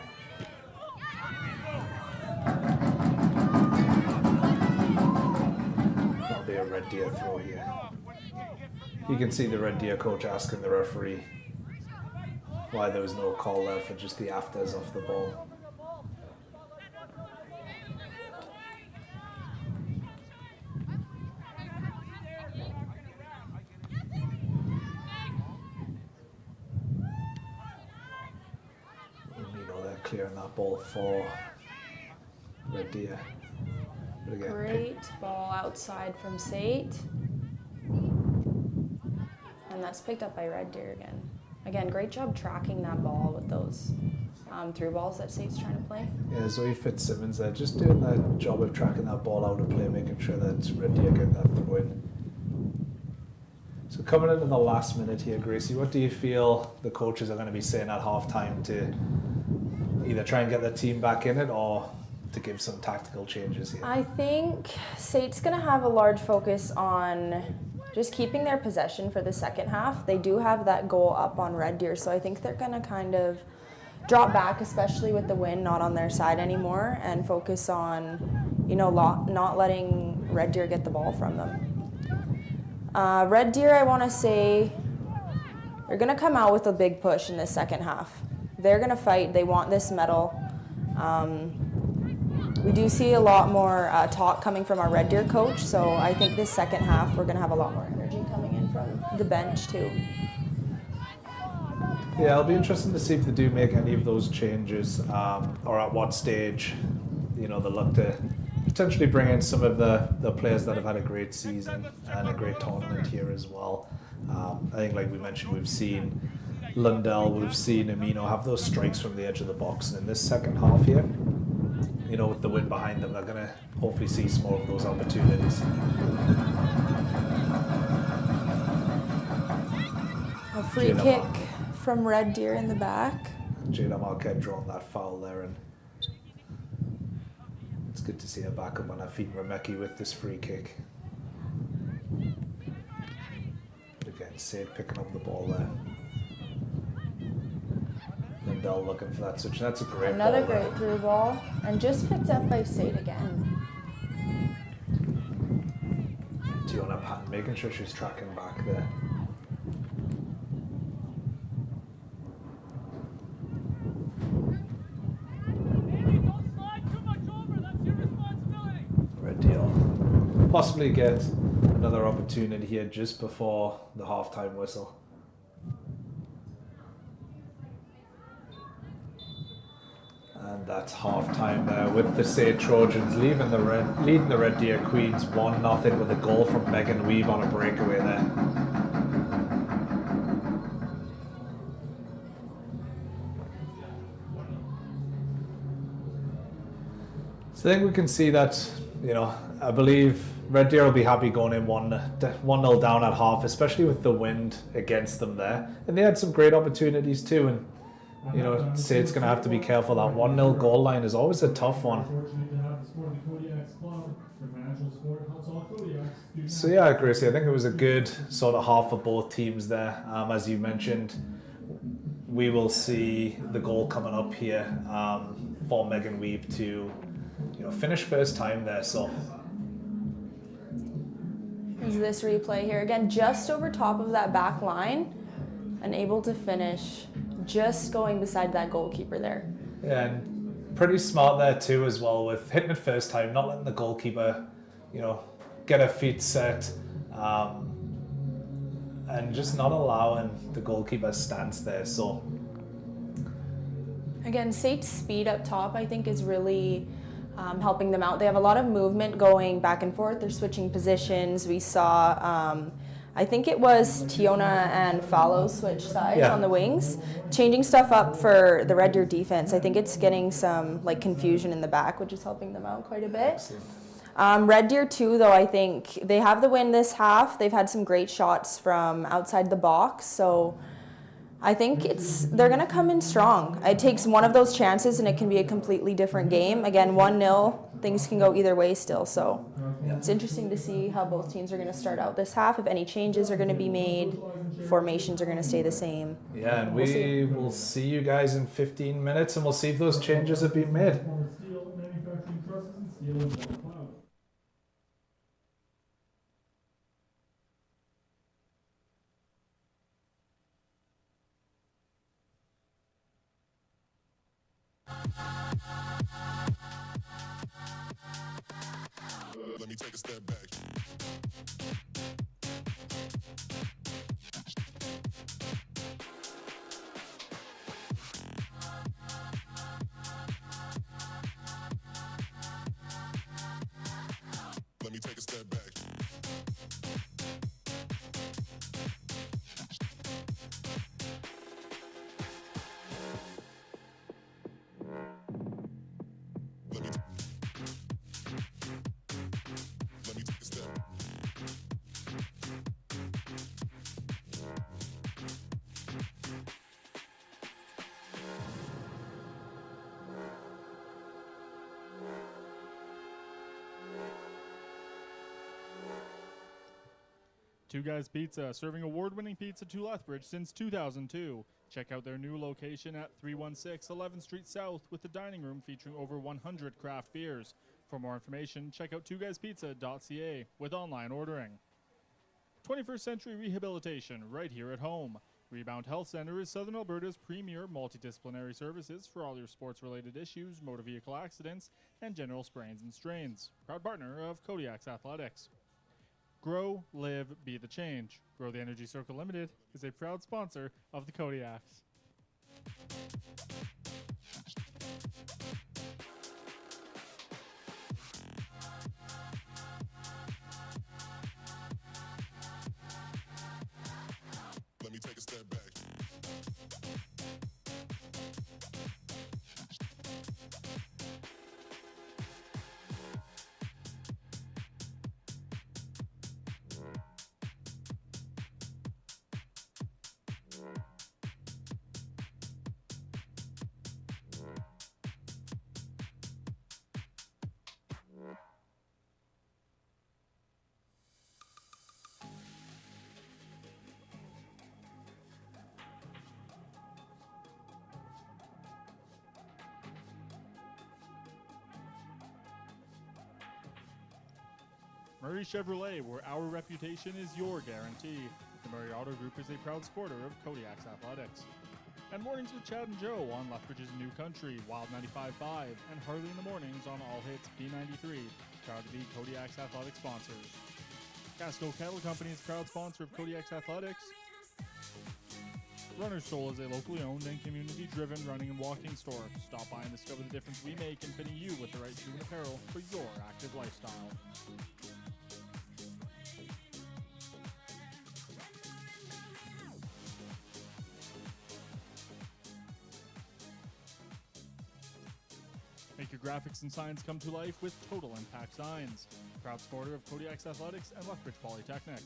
S2: That'll be a Red Deer throw here. You can see the Red Deer coach asking the referee why there was no call there for just the afters off the ball. They're clearing that ball for Red Deer. But again,
S3: Great ball outside from SAIT. And that's picked up by Red Deer again. Again, great job tracking that ball with those through balls that SAIT's trying to play.
S2: yeah, Zoe Fitzsimmons there, just doing that job of tracking that ball out of play, making sure that Red Deer get that throw in. So coming into the last minute here, Gracie, what do you feel the coaches are going to be saying at halftime to either try and get the team back in it or to give some tactical changes here?
S3: I think SAIT's going to have a large focus on just keeping their possession for the second half. They do have that goal up on Red Deer, so I think they're going to kind of drop back, especially with the wind not on their side anymore, and focus on, you know, not letting Red Deer get the ball from them. Red Deer, I want to say, they're going to come out with a big push in the second half. They're going to fight. They want this medal. We do see a lot more talk coming from our Red Deer coach, so I think this second half we're going to have a lot more energy coming in from the bench too.
S2: Yeah, it'll be interesting to see if they do make any of those changes, or at what stage, you know, they look to potentially bring in some of the players that have had a great season and a great tournament here as well. I think, like we mentioned, we've seen Lundell, we've seen Amino have those strikes from the edge of the box, and in this second half here, you know, with the wind behind them, they're going to hopefully see some more of those opportunities.
S3: A free kick from Red Deer in the back.
S2: Jada Marquette drawing that foul there, and it's good to see her back up on her feet. Remecki with this free kick. Again, SAIT picking up the ball there. Lindell looking for that switch. That's a great
S3: Another
S2: ball there.
S3: great through ball, and just picked up by SAIT again.
S2: Tiona Patton making sure she's tracking back there. Red Deal possibly get another opportunity here just before the halftime whistle. And that's halftime there with the SAIT Trojans leading the Red Deer Queens 1-0 with a goal from Megan Weeb on a breakaway there. So I think we can see that, you know, I believe Red Deer will be happy going in 1-0 down at half, especially with the wind against them there. And they had some great opportunities too, and you know, SAIT's going to have to be careful. That 1-0 goal line is always a tough one. So yeah, Gracie, I think it was a good sort of half for both teams there. As you mentioned, we will see the goal coming up here for Megan Weeb to, you know, finish first time there. So
S3: There's this replay here again, just over top of that back line, and able to finish. Just going beside that goalkeeper there.
S2: Yeah, and pretty smart there too as well, with hitting it first time, not letting the goalkeeper, you know, get her feet set, and just not allowing the goalkeeper's stance there. So
S3: again, SAIT's speed up top, I think, is really helping them out. They have a lot of movement going back and forth. They're switching positions. We saw I think it was Tiona and Fallow switch sides on the wings, changing stuff up for the Red Deer defense. I think it's getting some like confusion in the back, which is helping them out quite a bit. Red Deer too, though, I think they have the win this half. They've had some great shots from outside the box, so I think they're going to come in strong. It takes one of those chances and it can be a completely different game. Again, 1-0, things can go either way still, so it's interesting to see how both teams are going to start out this half, if any changes are going to be made, formations are going to stay the same.
S2: Yeah, and we will see you guys in 15 minutes, and we'll see if those changes have been made.
S5: Let me take a step back. Let me take a step back. Let me take a step.
S1: Two Guys Pizza, serving award-winning pizza to Lethbridge since 2002. Check out their new location at 316 11th Street South with the dining room featuring over 100 craft beers. For more information, check out twoguys.pizza.ca with online ordering. 21st Century Rehabilitation, right here at home. Rebound Health Center is Southern Alberta's premier multidisciplinary services for all your sports-related issues, motor vehicle accidents, and general sprains and strains. Proud partner of Kodiak's Athletics. Grow, live, be the change. Grow the Energy Circle Limited is a proud sponsor of the Kodiaks.
S5: Let me take a step back.
S1: Murray Chevrolet, where our reputation is your guarantee. The Murray Auto Group is a proud supporter of Kodiak's Athletics. And Mornings with Chad and Joe on Lethbridge's New Country, Wild 95.5, and Harley in the Mornings on All Hits B93, proud to be Kodiak's Athletic sponsors. Casco Cattle Company is proud sponsor of Kodiak's Athletics. Runner's Soul is a locally owned and community-driven running and walking store. Stop by and discover the difference we make in fitting you with the right shoe and apparel for your active lifestyle. Make your graphics and signs come to life with Total Impact Signs. Proud supporter of Kodiak's Athletics and Lethbridge Polytechnic.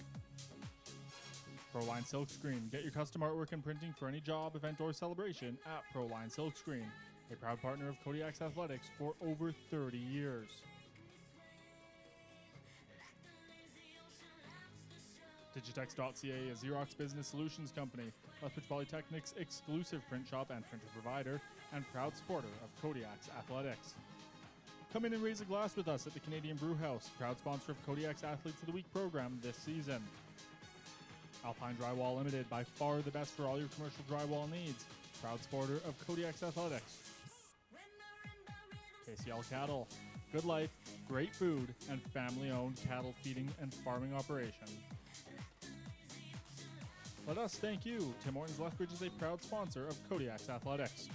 S1: ProLine Silkscreen. Get your custom artwork and printing for any job, event, or celebration at ProLine Silkscreen. A proud partner of Kodiak's Athletics for over 30 years. Digitex.ca, a Xerox business solutions company, Lethbridge Polytechnic's exclusive print shop and printer provider, and proud supporter of Kodiak's Athletics. Come in and raise a glass with us at the Canadian Brew House, proud sponsor of Kodiak's Athletes of the Week program this season. Alpine Drywall Limited, by far the best for all your commercial drywall needs, proud supporter of Kodiak's Athletics. KCL Cattle, good life, great food, and family-owned cattle feeding and farming operation. Let us thank you. Tim Hortons Lethbridge is a proud sponsor of Kodiak's Athletics.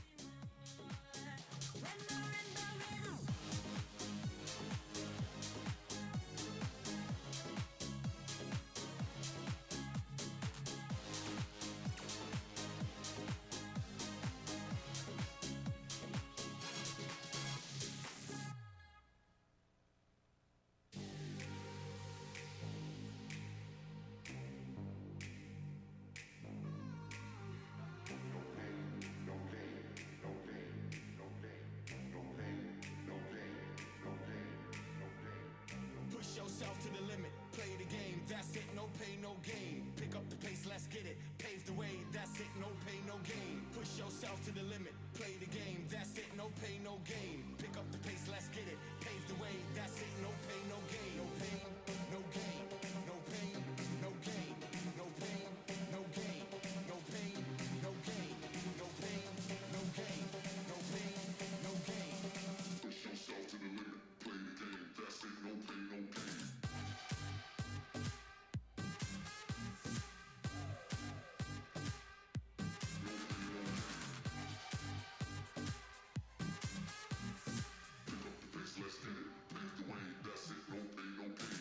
S6: Push yourself to the limit, play the game, that's it, no pay, no gain. Pick up the pace, let's get it, pave the way, that's it, no pay, no gain. Push yourself to the limit, play the game, that's it, no pay, no gain. Pick up the pace, let's get it, pave the way, that's it, no pay, no gain. No pain, no gain, no pain, no gain, no pain, no gain, no pain, no gain, no pain, no gain, no pain, no gain.
S5: Push yourself to the limit, play the game, that's it, no pain, no gain. Let's get it, pave the way, that's it, no pain, no gain.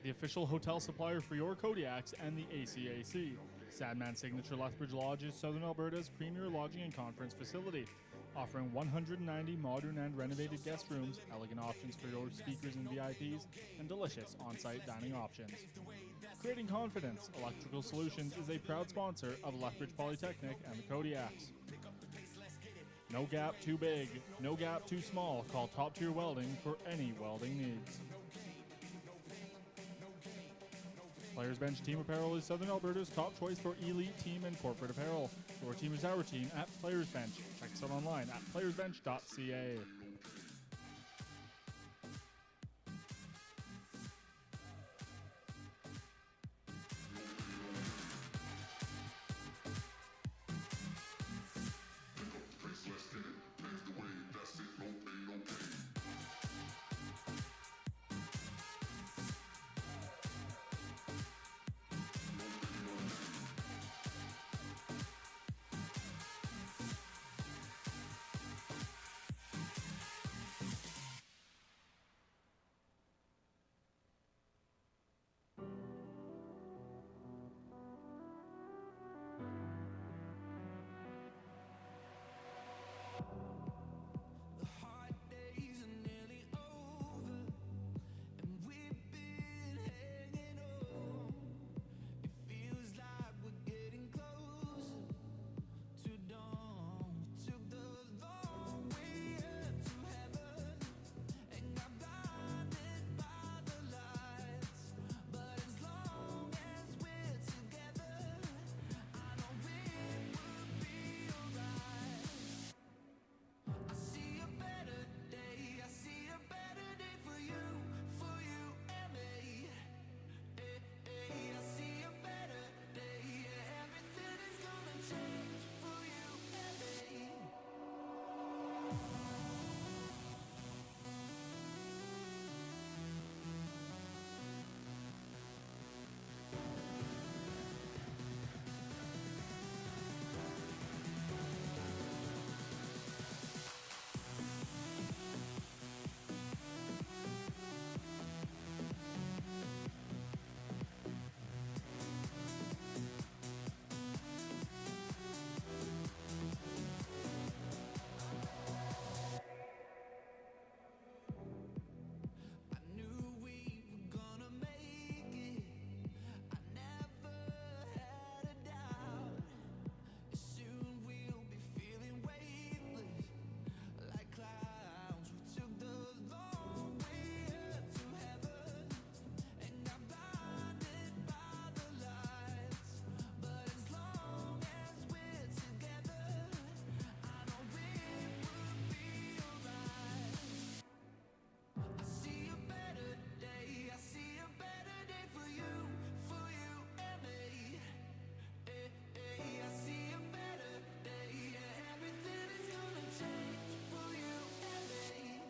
S1: The official hotel supplier for your Kodiaks and the ACAC. Sadman Signature Lethbridge Lodge is Southern Alberta's premier lodging and conference facility. offering 190 modern and renovated guest rooms, elegant options for your speakers and VIPs, and delicious on-site dining options. Creating confidence, Electrical Solutions is a proud sponsor of Lethbridge Polytechnic and the Kodiaks. No gap too big, no gap too small. Call Top Tier Welding for any welding needs. Players Bench Team Apparel is Southern Alberta's top choice for elite team and corporate apparel. Your team is our team at Players Bench. Check us out online at playersbench.ca.
S5: Face, let's get it. Pave the way, that's it. No pain, no gain.
S6: The hard days are nearly over, and we've been hanging on. It feels like we're getting closer to dawn. We took the long way up to heaven and got blinded by the lights. But as long as we're together, I know it will be alright. I see a better day, I see a better day for you and me. I see a better day, yeah, everything is gonna change for you and me. I knew we were gonna make it. I never had a doubt. Soon we'll be feeling weightless like clouds. We took the long way up to heaven and got blinded by the lights. But as long as we're together, I know it will be alright. I see a better day, I see a better day for you and me. I see a better day, yeah, everything is gonna change for you and me.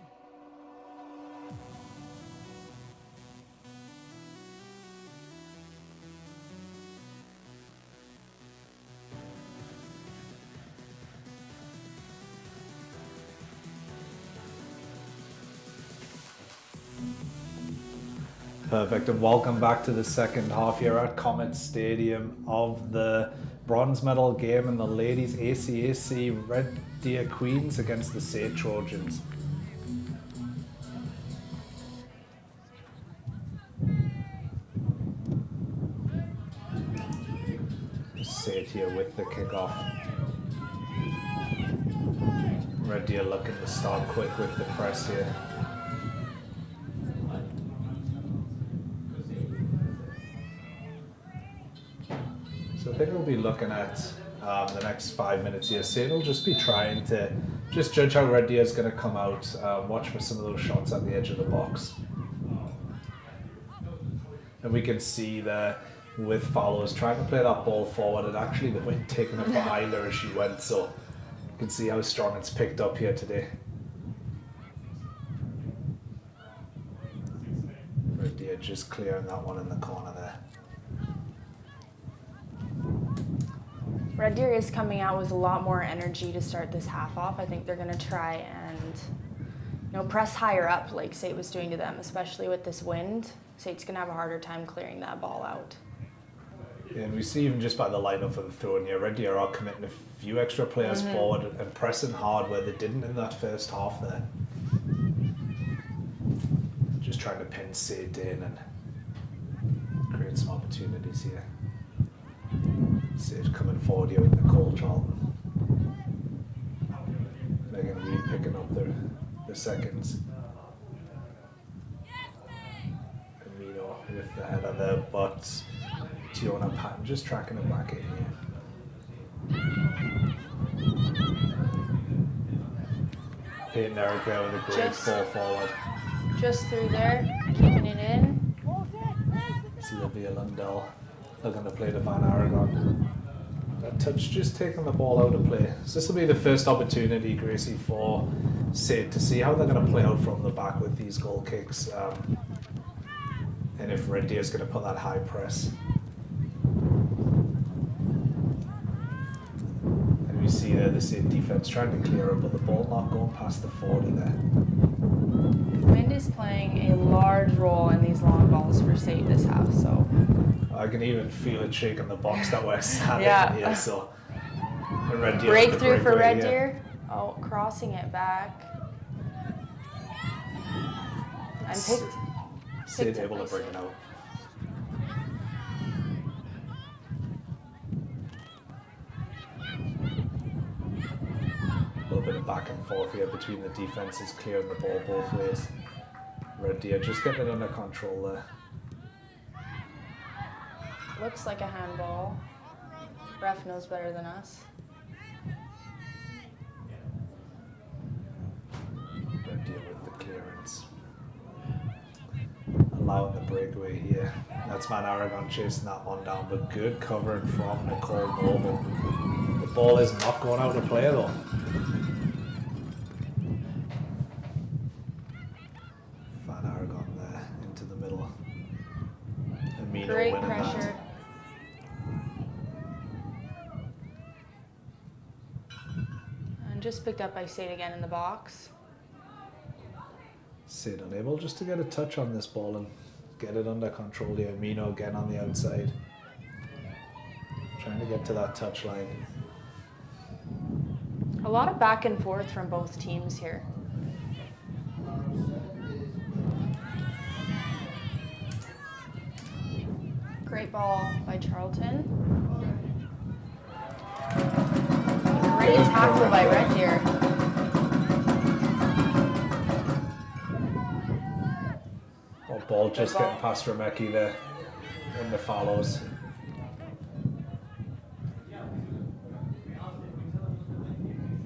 S2: Perfect, and welcome back to the second half here at Comet Stadium of the bronze medal game in the ladies ACAC Red Deer Queens against the SAIT Trojans. SAIT here with the kickoff. Red Deer looking to start quick with the press here. So I think we'll be looking at the next 5 minutes here. SAIT will just be trying to just judge how Red Deer is going to come out, watch for some of those shots at the edge of the box. And we can see there with Fallows trying to play that ball forward, and actually the wind taking it behind her as she went, so you can see how strong it's picked up here today. Red Deer just clearing that one in the corner there.
S3: Red Deer is coming out with a lot more energy to start this half off. I think they're going to try and press higher up like SAIT was doing to them, especially with this wind. SAIT's going to have a harder time clearing that ball out.
S2: And we see even just by the lineup for the throw in here, Red Deer are committing a few extra players forward and pressing hard where they didn't in that first half there. Just trying to pin SAIT in and create some opportunities here. SAIT coming forward here with Nicole Charlton. Megan Reed picking up the seconds. Amino with the header there, but Tiona Patton just tracking it back in here. Peyton Eric there with a great ball forward.
S3: Just through there, keeping it in.
S2: It's Olivia Lundell looking to play to Van Aragon. That touch just taking the ball out of play. So this will be the first opportunity, Gracie, for SAIT to see how they're going to play out from the back with these goal kicks. And if Red Deer is going to put that high press. And we see there the SAIT defense trying to clear it, but the ball not going past the 40 there.
S3: Wind is playing a large role in these long balls for SAIT this half, so.
S2: I can even feel it shaking the box that we're standing
S3: Yeah.
S2: in here, so. And Red Deer
S3: Breakthrough for Red
S2: here.
S3: Deer. Oh, crossing it back. And
S2: SAIT
S3: picked
S2: able
S3: up
S2: to
S3: by
S2: bring it out. A little bit of back and forth here between the defenses, clearing the ball both ways. Red Deer just getting it under control there.
S3: Looks like a handball. Ref knows better than us.
S2: Red Deer with the clearance. Allowing the breakaway here. That's Van Aragon chasing that one down, but good covering from Nicole Noble. The ball is not going out of play though. Van Aragon there into the middle. Amino
S3: Great
S2: winning
S3: pressure.
S2: that.
S3: And just picked up by SAIT again in the box.
S2: SAIT unable just to get a touch on this ball and get it under control here. Amino again on the outside. Trying to get to that touch line.
S3: A lot of back and forth from both teams here. Great ball by Charlton. Great tackle by Red Deer.
S2: Oh, ball just
S3: Good ball.
S2: getting past Remecki there in the follows.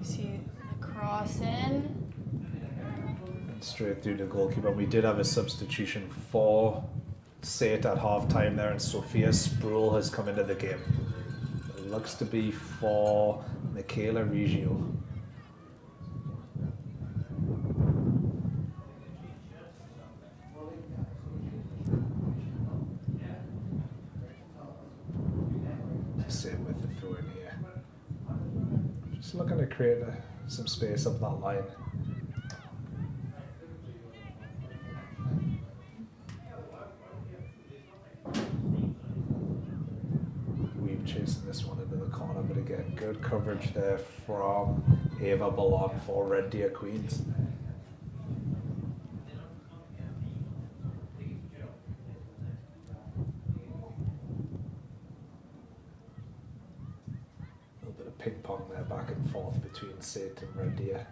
S3: See the cross in.
S2: And straight through the goalkeeper. We did have a substitution for SAIT at half time there, and Sophia Sproul has come into the game. It looks to be for Michaela Reggio. Same with the throw in here. Just looking to create some space up that line. Weave chasing this one into the corner, but again, good coverage there from Ava Ballon for Red Deer Queens. A little bit of ping pong there, back and forth between SAIT and Red Deer.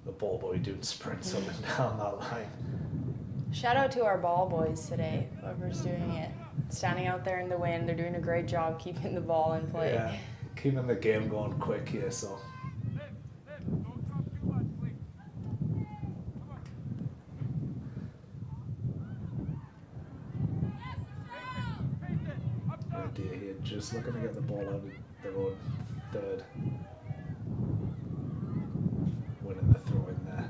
S2: The ball boy doing sprints up and down that line.
S3: Shout out to our ball boys today, whoever's doing it. Standing out there in the wind, they're doing a great job keeping the ball in play.
S2: Yeah, keeping the game going quick here, so. Red Deer here, just looking to get the ball out of their own third. Winning the throw in there.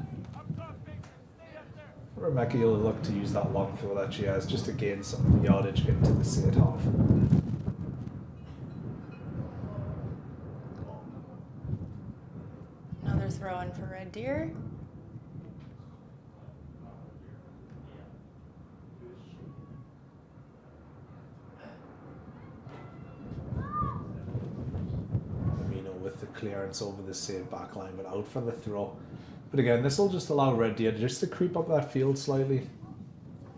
S2: Remecki will look to use that long throw that she has just to gain some yardage into the SAIT half.
S3: one for Red Deer.
S2: With the clearance over the SAIT backline, but out for the throw. But again, this will just allow Red Deer just to creep up that field slightly,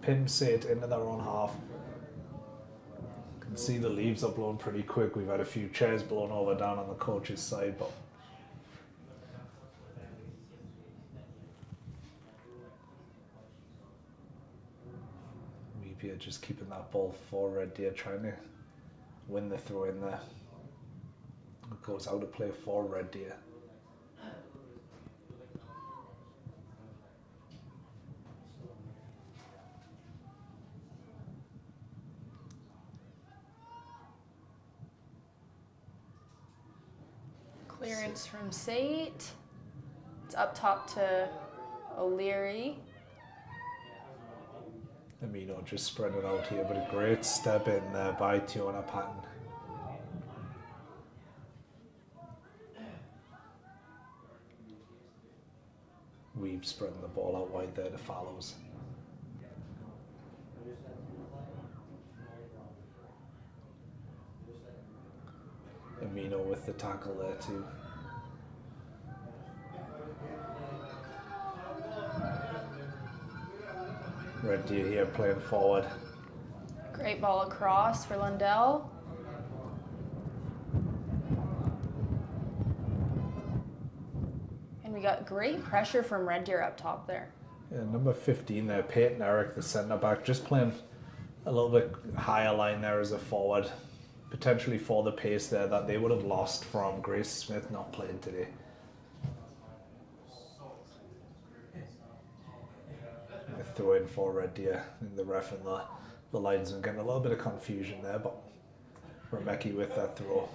S2: pin SAIT into their own half. You can see the leaves are blown pretty quick. We've had a few chairs blown over down on the coach's side, but Weeb here just keeping that ball for Red Deer, trying to win the throw in there. It goes out of play for Red Deer.
S3: Clearance from SAIT. It's up top to O'Leary.
S2: Amino just spread it out here, but a great step in there by Tiona Patton. Weeb spreading the ball out wide there to Fallows. Amino with the tackle there too. Red Deer here playing forward.
S3: Great ball across for Lundell. And we got great pressure from Red Deer up top there.
S2: Yeah, number 15 there, Peyton Eric, the centre back, just playing a little bit higher line there as a forward. Potentially for the pace there that they would have lost from Grace Smith not playing today. A throw in for Red Deer. I think the ref and the linesman getting a little bit of confusion there, but Remecki with that throw.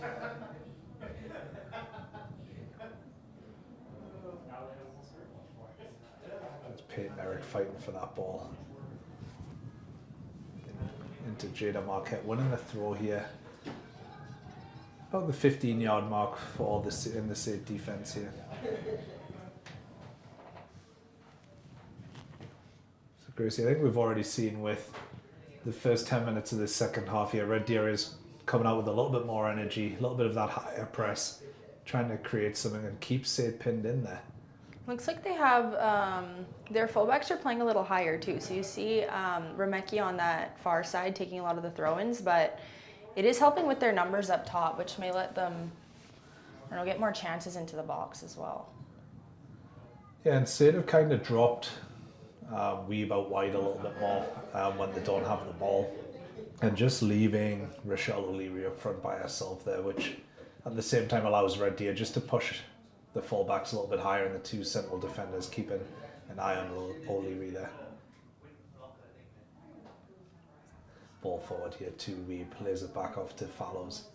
S2: That's Peyton Eric fighting for that ball. Into Jada Marquette, winning the throw here. About the 15-yard mark for in the SAIT defense here. So Gracie, I think we've already seen with the first 10 minutes of the second half here, Red Deer is coming out with a little bit more energy, a little bit of that higher press, trying to create something and keep SAIT pinned in there.
S3: Looks like they have, their fullbacks are playing a little higher too. So you see Remecki on that far side taking a lot of the throw-ins, but it is helping with their numbers up top, which may let them, I don't know, get more chances into the box as well.
S2: Yeah, and SAIT have kind of dropped Weeb out wide a little bit more when they don't have the ball, and just leaving Rochelle O'Leary up front by herself there, which at the same time allows Red Deer just to push the fullbacks a little bit higher and the two central defenders keeping an eye on O'Leary there. Ball forward here to Weeb, plays it back off to Fallows.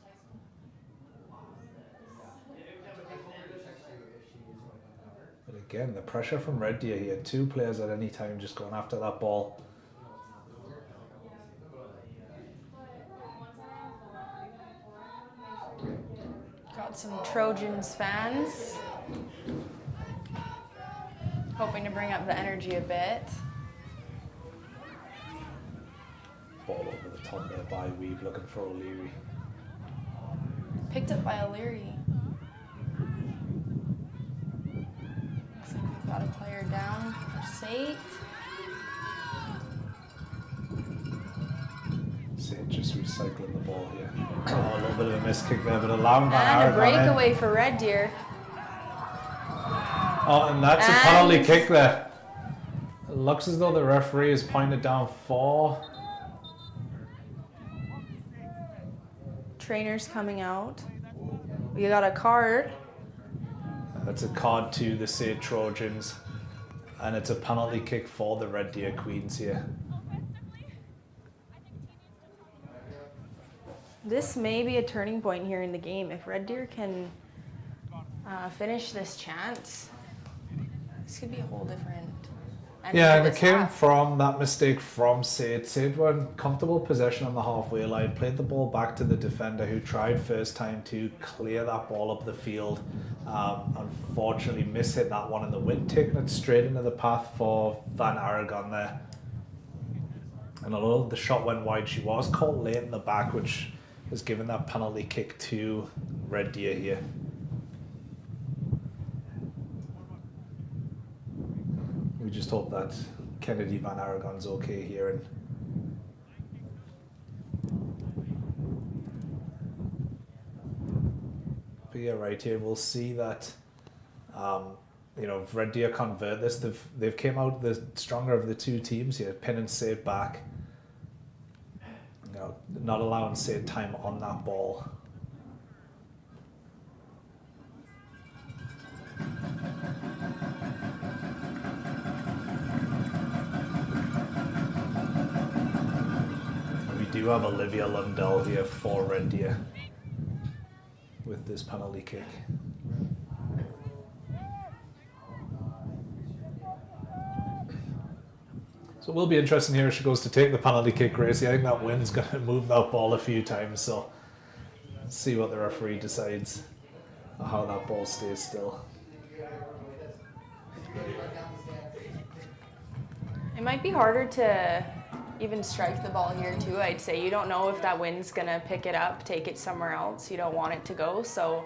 S2: But again, the pressure from Red Deer here, two players at any time just going after that ball.
S3: Got some Trojans fans hoping to bring up the energy a bit.
S2: Ball over the top there by Weeb, looking for O'Leary.
S3: Picked up by O'Leary. Looks like we've got a player down for SAIT.
S2: SAIT just recycling the ball here. Oh, a little bit of a miss kick there, but allowing Van
S3: And a
S2: Aragon in.
S3: breakaway for Red Deer.
S2: Oh, and that's a
S3: And-
S2: penalty kick there. It looks as though the referee is pointed down for.
S3: Trainers coming out. We got a card.
S2: That's a card to the SAIT Trojans, and it's a penalty kick for the Red Deer Queens here.
S3: This may be a turning point here in the game. If Red Deer can finish this chance, this could be a whole different
S2: Yeah, and
S3: enter
S2: it
S3: this
S2: came
S3: half.
S2: from that mistake from SAIT. SAIT were in comfortable possession on the halfway line, played the ball back to the defender who tried first time to clear that ball up the field. Unfortunately, mishit that one in the wind, taking it straight into the path for Van Aragon there. And although the shot went wide, she was caught late in the back, which has given that penalty kick to Red Deer here. We just hope that Kennedy Van Aragon's okay here. And but yeah, right here we'll see that if Red Deer convert this, they've came out the stronger of the two teams here, pinning SAIT back. Not allowing SAIT time on that ball. We do have Olivia Lundell here for Red Deer with this penalty kick. So it will be interesting here if she goes to take the penalty kick, Gracie. I think that wind's going to move that ball a few times, so let's see what the referee decides or how that ball stays still.
S3: It might be harder to even strike the ball here too, I'd say. You don't know if that wind's gonna pick it up, take it somewhere else. You don't want it to go, so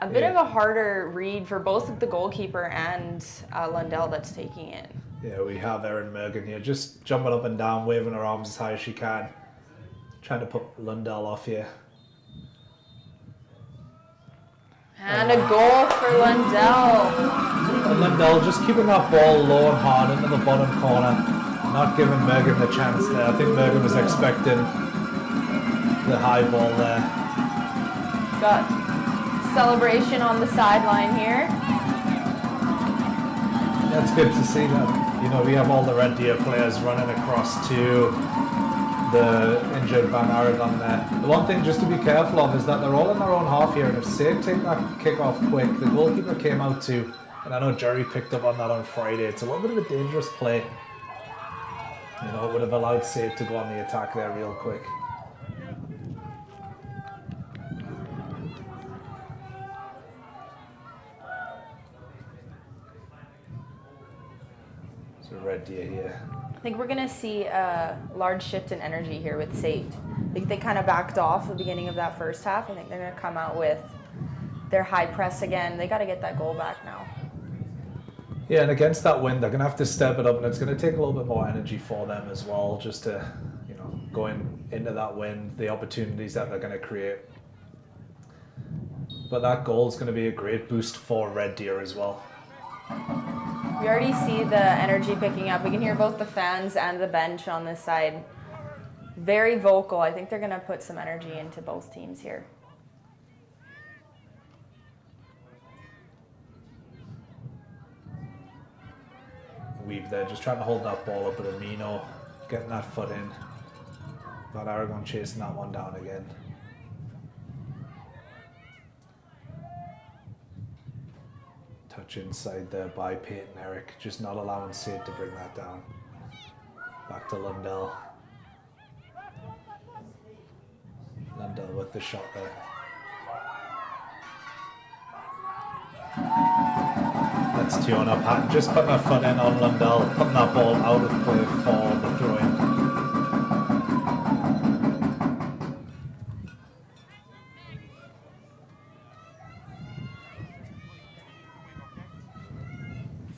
S3: a bit of a harder read for both the goalkeeper and Lundell that's taking it.
S2: Yeah, we have Erin Mergen here, just jumping up and down, waving her arms as high as she can, trying to put Lundell off here.
S3: And a goal for Lundell.
S2: And Lundell just keeping that ball low and hard into the bottom corner, not giving Mergen the chance there. I think Mergen was expecting the high ball there.
S3: Got celebration on the sideline here.
S2: That's good to see that. We have all the Red Deer players running across to the injured Van Aragon there. The one thing just to be careful of is that they're all in their own half here, and if SAIT take that kick off quick, the goalkeeper came out too, and I know Jerry picked up on that on Friday. It's a little bit of a dangerous play. It would have allowed SAIT to go on the attack there real quick. So Red Deer here.
S3: I think we're gonna see a large shift in energy here with SAIT. I think they kind of backed off at the beginning of that first half. I think they're gonna come out with their high press again. They got to get that goal back now.
S2: Yeah, and against that wind, they're going to have to step it up, and it's going to take a little bit more energy for them as well, just to, going into that wind, the opportunities that they're going to create. But that goal is going to be a great boost for Red Deer as well.
S3: We already see the energy picking up. We can hear both the fans and the bench on this side. Very vocal. I think they're going to put some energy into both teams here.
S2: Weeb there, just trying to hold that ball up, but Amino getting that foot in. Van Aragon chasing that one down again. Touch inside there by Peyton Eric, just not allowing SAIT to bring that down. Back to Lundell. Lundell with the shot there. That's Tiona Patton just putting her foot in on Lundell, putting that ball out of play for the throw-in.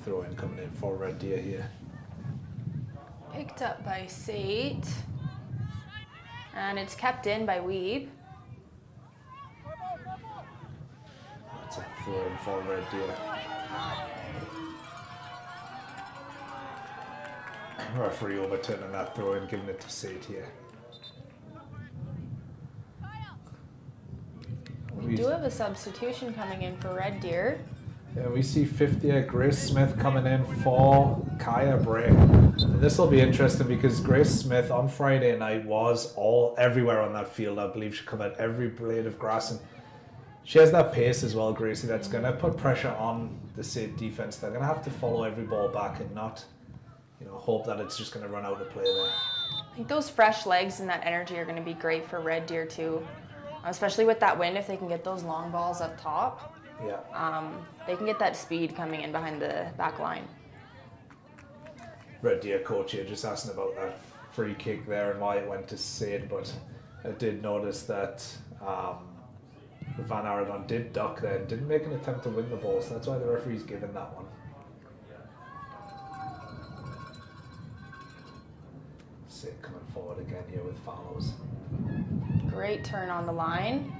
S2: Throw-in coming in for Red Deer here.
S3: Picked up by SAIT. And it's kept in by Weeb.
S2: That's a throw-in for Red Deer. Referee overturning that throw and giving it to SAIT here.
S3: We do have a substitution coming in for Red Deer.
S2: Yeah, we see 50th Grace Smith coming in for Kaya Bray. And this will be interesting because Grace Smith on Friday night was everywhere on that field. I believe she covered every blade of grass, and She has that pace as well, Gracie, that's going to put pressure on the SAIT defense. They're going to have to follow every ball back and not, hope that it's just going to run out of play there.
S3: I think those fresh legs and that energy are going to be great for Red Deer too, especially with that wind. If they can get those long balls up top, they can get that speed coming in behind the back line.
S2: Red Deer coach here just asking about that free kick there and why it went to SAIT, but I did notice that Van Aragon did duck there and didn't make an attempt to win the ball, so that's why the referee's given that one. SAIT coming forward again here with fouls.
S3: Great turn on the line.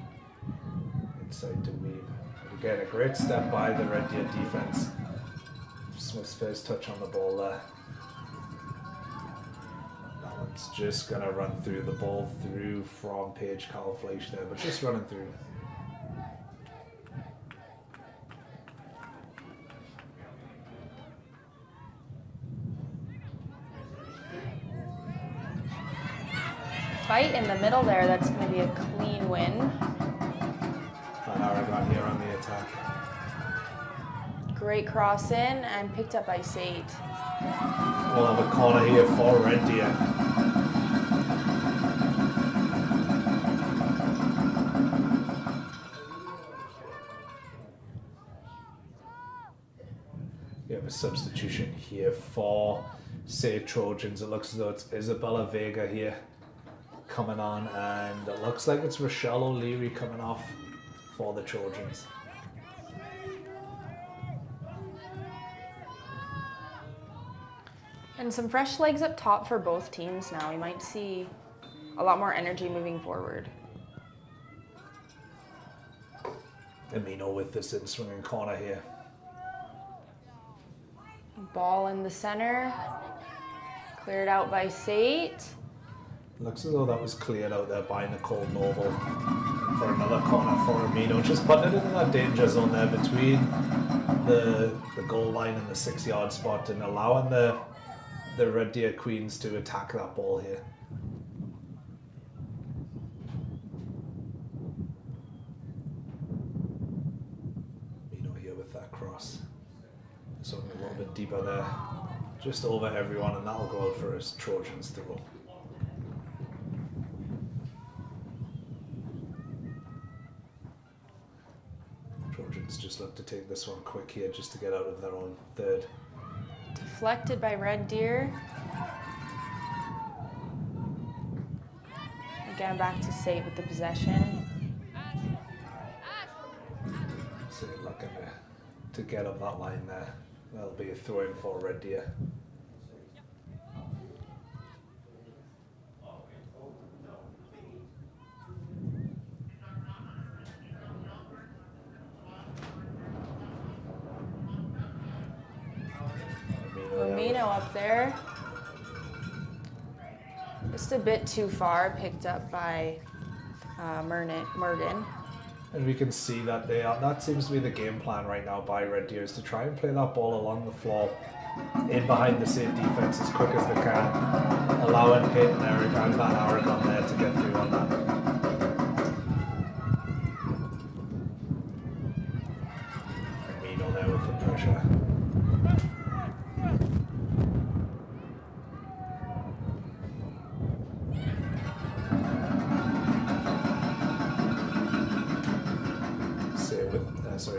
S2: Inside to Weeb. But again, a great step by the Red Deer defense. Smith's first touch on the ball there. That one's just going to run through the ball through from Paige Carl-Fleisch there, but just running through.
S3: Fight in the middle there, that's going to be a clean win.
S2: Van Aragon here on the attack.
S3: Great cross in and picked up by SAIT.
S2: We'll have a corner here for Red Deer. We have a substitution here for SAIT Trojans. It looks as though it's Isabella Vega here coming on, and it looks like it's Rochelle O'Leary coming off for the Trojans.
S3: And some fresh legs up top for both teams now. We might see a lot more energy moving forward.
S2: Amino with this in swinging corner here.
S3: Ball in the center. Cleared out by SAIT.
S2: Looks as though that was cleared out there by Nicole Noble for another corner for Amino. Just putting it in that danger zone there between the goal line and the 6-yard spot and allowing the Red Deer Queens to attack that ball here. Amino here with that cross. This one a little bit deeper there. Just over everyone, and that'll go out for his Trojans throw. Trojans just look to take this one quick here just to get out of their own third.
S3: Deflected by Red Deer. Again, back to SAIT with the possession.
S2: So looking to get up that line there. That'll be a throw in for Red Deer.
S3: Amino up there. Just a bit too far, picked up by Mergen.
S2: And we can see that that seems to be the game plan right now by Red Deer, is to try and play that ball along the floor in behind the SAIT defense as quick as they can, allowing Peyton Eric and Van Aragon there to get through on that. Amino there with the pressure.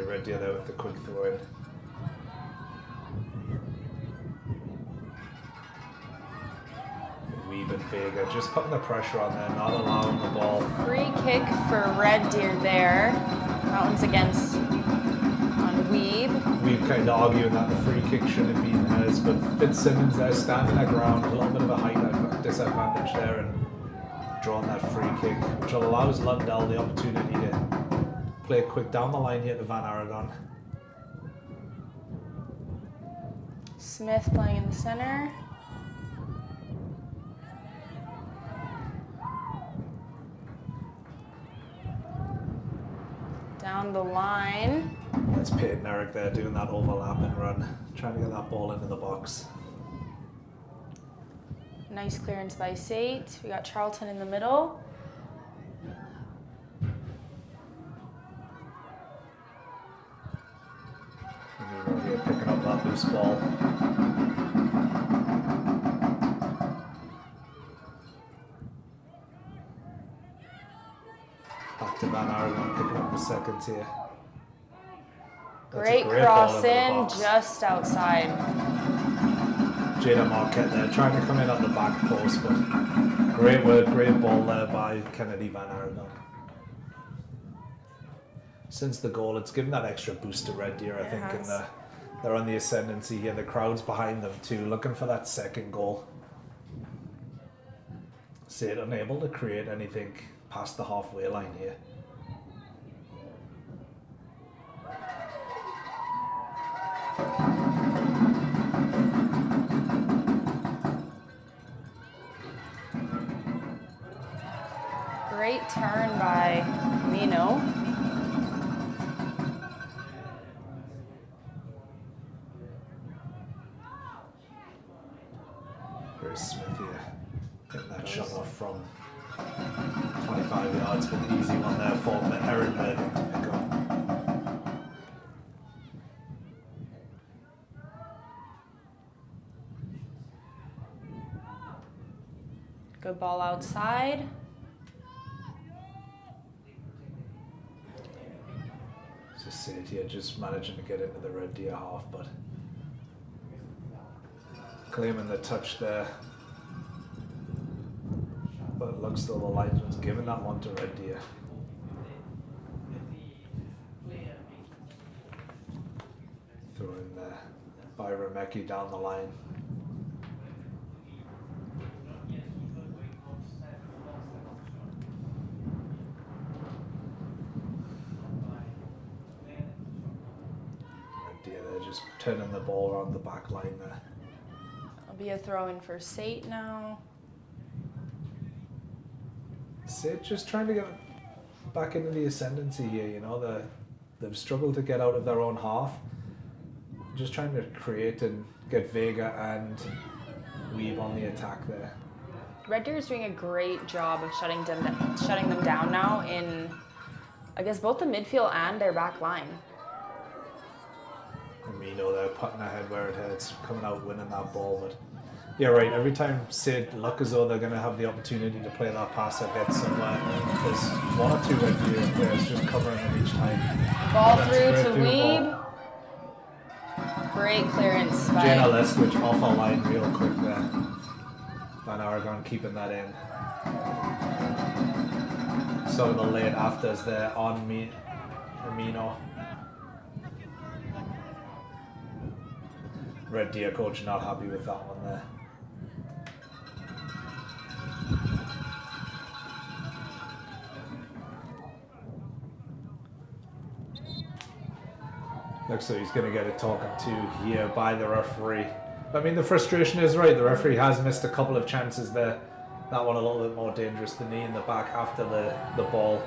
S2: Red Deer there with the quick throw in. Weeb and Vega just putting the pressure on there, not allowing the ball.
S3: Free kick for Red Deer there. That one's against on Weeb.
S2: Weeb kind of arguing that the free kick should have been hers, but Fitzsimmons there standing their ground, a little bit of a height disadvantage there, and drawing that free kick, which allows Lundell the opportunity to play quick down the line here to Van Aragon.
S3: Smith playing in the center. Down the line.
S2: That's Peyton Eric there doing that overlap and run, trying to get that ball into the box.
S3: Nice clearance by SAIT. We got Charlton in the middle.
S2: to Van Aragon picking up the seconds here. That's a
S3: Great
S2: ball
S3: cross
S2: into the
S3: in,
S2: box.
S3: just outside.
S2: Jada Marquette there trying to come in on the back post, but great work, great ball there by Kennedy Van Aragon. Since the goal, it's given that extra boost to Red Deer, I think, and they're on the ascendancy here. The crowd's behind them too, looking for that second goal. SAIT unable to create anything past the halfway line here.
S3: Great turn by Mino.
S2: Grace Smith here, getting that shot off from 25 yards, but an easy one there for Erin Mervyn to pick up.
S3: Good ball outside.
S2: So SAIT here just managing to get into the Red Deer half, but claiming the touch there. But it looks though the linesman's giving that one to Red Deer. Throwing by Remecki down the line. Red Deer there just turning the ball around the back line there.
S3: It'll be a throw in for SAIT now.
S2: SAIT just trying to get back into the ascendancy here, you know, they've struggled to get out of their own half. Just trying to create and get Vega and Weave on the attack there.
S3: Red Deer is doing a great job of shutting them down now in, I guess, both the midfield and their back line.
S2: And Mino there putting ahead where it hurts, coming out winning that ball, but yeah, right, every time SAIT look as though they're going to have the opportunity to play that pass or get somewhere, there's one or two Red Deer players just covering them each time.
S3: Ball
S2: That's
S3: through
S2: great
S3: to
S2: through
S3: Weeb.
S2: ball.
S3: Great clearance by
S2: Jana Leskowicz off our line real quick there. Van Aragon keeping that in. Sort of the late afters there on Mino. Red Deer coach not happy with that one there. Looks like he's going to get a talking to here by the referee. I mean, the frustration is right. The referee has missed a couple of chances there. That one a little bit more dangerous. The knee in the back after the ball.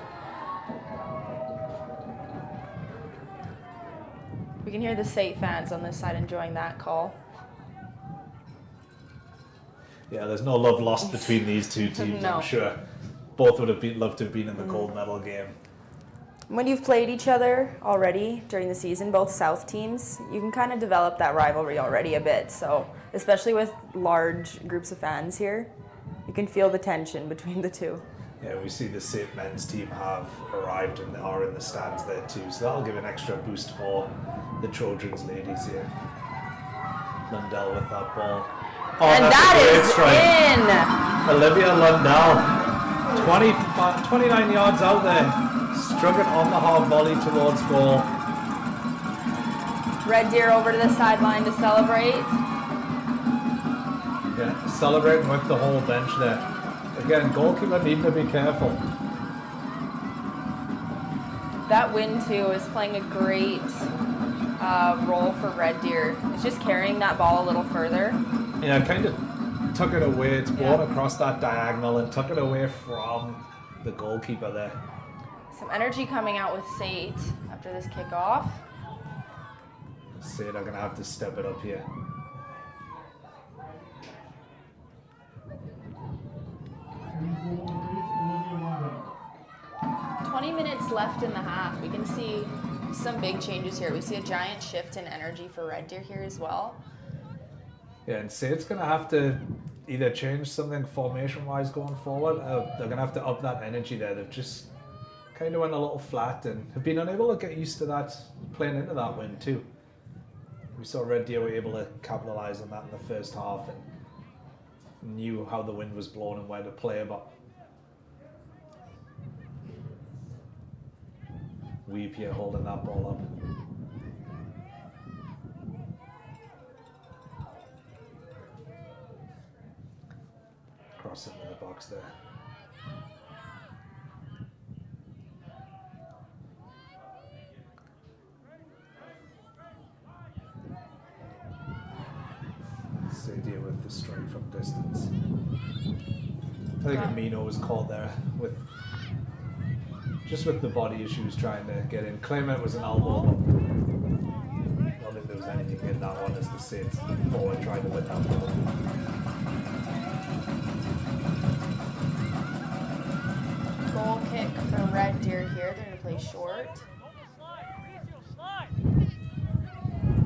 S3: We can hear the SAIT fans on this side enjoying that call.
S2: Yeah, there's no love lost between these two teams,
S3: No.
S2: I'm sure. Both would have loved to have been in the gold medal game.
S3: When you've played each other already during the season, both South teams, you can kind of develop that rivalry already a bit. So, especially with large groups of fans here, you can feel the tension between the two.
S2: Yeah, we see the SAIT men's team have arrived and are in the stands there too, so that'll give an extra boost for the Trojans ladies here. Lundell with that ball. Oh,
S3: And
S2: that's
S3: that
S2: a great
S3: is
S2: strike.
S3: in!
S2: Olivia Lundell, 29 yards out there, struck it on the half volley towards goal.
S3: Red Deer over to the sideline to celebrate.
S2: Yeah, celebrating with the whole bench there. Again, goalkeeper needing to be careful.
S3: That wind too is playing a great role for Red Deer. It's just carrying that ball a little further.
S2: Yeah, kind of took it away. It's blown across that diagonal and took it away from the goalkeeper there.
S3: Some energy coming out with SAIT after this kickoff.
S2: SAIT are going to have to step it up here.
S4: Goal Olivia Lundell.
S3: 20 minutes left in the half. We can see some big changes here. We see a giant shift in energy for Red Deer here as well.
S2: Yeah, and SAIT's going to have to either change something formation-wise going forward. They're going to have to up that energy there. They've just kind of went a little flat and have been unable to get used to that playing into that wind too. We saw Red Deer were able to capitalise on that in the first half and knew how the wind was blowing and where to play, but Weeb here holding that ball up. Cross into the box there. SAIT with the strike from distance. I think Amino was caught there with the body issues trying to get in. Claimant was an elbow, but I don't think there was anything in that one as the SAIT forward tried to win that ball.
S3: Goal kick for Red Deer here. They're going to play short.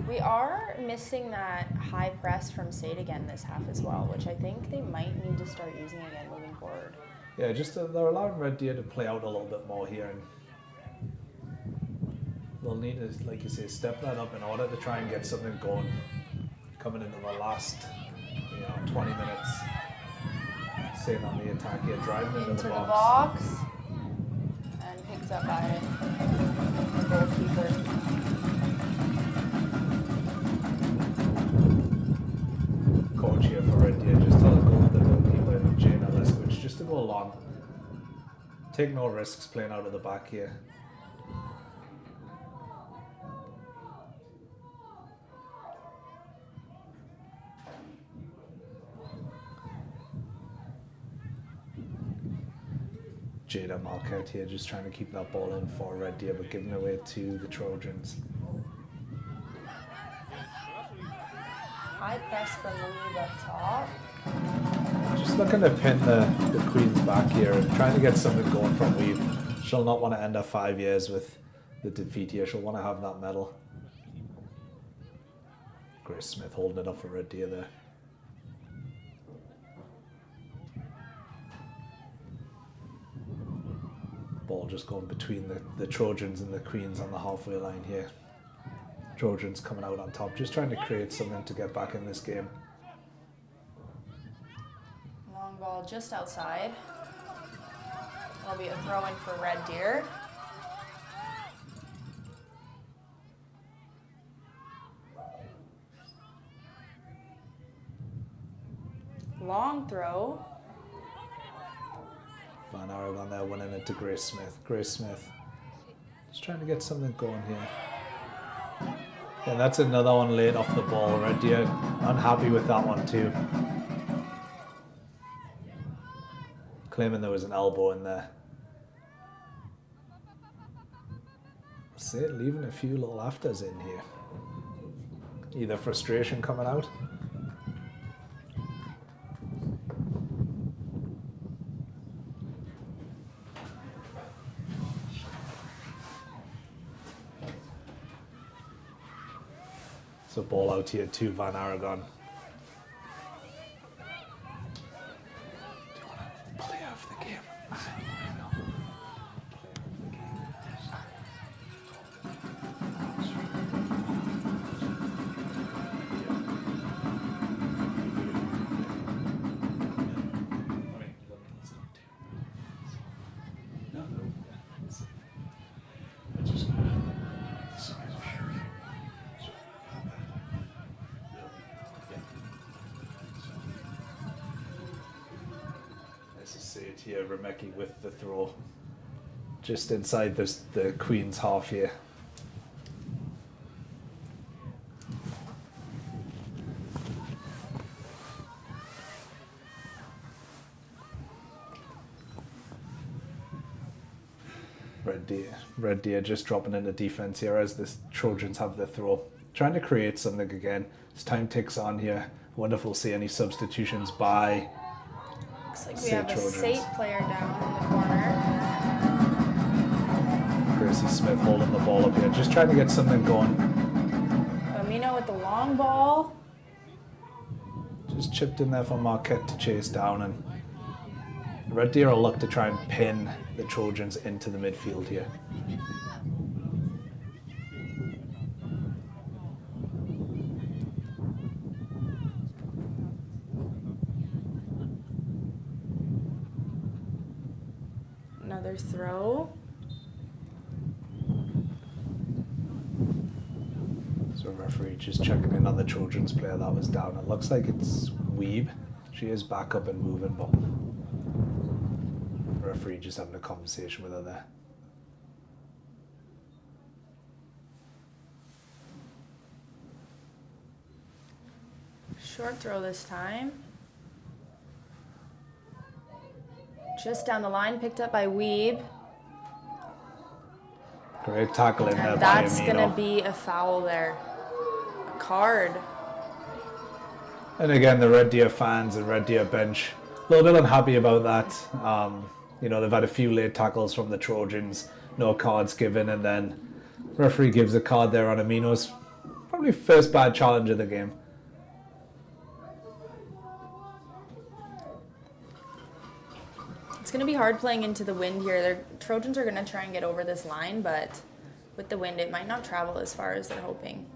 S3: We are missing that high press from SAIT again this half as well, which I think they might need to start using again moving forward.
S2: Yeah, just they're allowing Red Deer to play out a little bit more here, and they'll need to, like you say, step that up in order to try and get something going coming into the last 20 minutes. SAIT on the attack here, driving into the box.
S3: And picked up by the goalkeeper.
S2: Coach here for Red Deer just to go with the goalkeeper Jana Leskowicz just to go along. Take no risks playing out of the back here. Jada Marquette here just trying to keep that ball in for Red Deer but giving away to the Trojans.
S3: High press from Louis up top.
S2: Just looking to pin the Queens back here and trying to get something going from Weeb. She'll not want to end her 5 years with the defeat here. She'll want to have that medal. Grace Smith holding it up for Red Deer there. Ball just going between the Trojans and the Queens on the halfway line here. Trojans coming out on top, just trying to create something to get back in this game.
S3: Long ball just outside. That'll be a throw-in for Red Deer. Long throw.
S2: Van Aragon there winning it to Grace Smith. Grace Smith just trying to get something going here. And that's another one late off the ball. Red Deer unhappy with that one too. Claiming there was an elbow in there. SAIT leaving a few little afters in here. Either frustration coming out. So ball out here to Van Aragon. Do you want to play off the game? SAIT here, Remecki with the throw. Just inside the Queen's half here. Red Deer just dropping into defense here as the Trojans have the throw. Trying to create something again. As time ticks on here, I wonder if we'll see any substitutions by
S3: Looks like we
S2: SAIT
S3: have a
S2: Trojans.
S3: SAIT player down in the corner.
S2: Gracie Smith holding the ball up here, just trying to get something going.
S3: Amino with the long ball.
S2: Just chipped in there for Marquette to chase down, and Red Deer will look to try and pin the Trojans into the midfield here.
S3: Another throw.
S2: So referee just checking in on the Trojans player that was down. It looks like it's Weeb. She is back up and moving, but referee just having a conversation with her there.
S3: Short throw this time. Just down the line, picked up by Weeb.
S2: Great tackle in there
S3: And
S2: by
S3: that's
S2: Amino.
S3: going to be a foul there. A card.
S2: And again, the Red Deer fans and Red Deer bench, a little bit unhappy about that. You know, they've had a few late tackles from the Trojans, no cards given, and then referee gives a card there on Amino's probably first bad challenge of the game.
S3: It's going to be hard playing into the wind here. The Trojans are going to try and get over this line, but with the wind, it might not travel as far as they're hoping.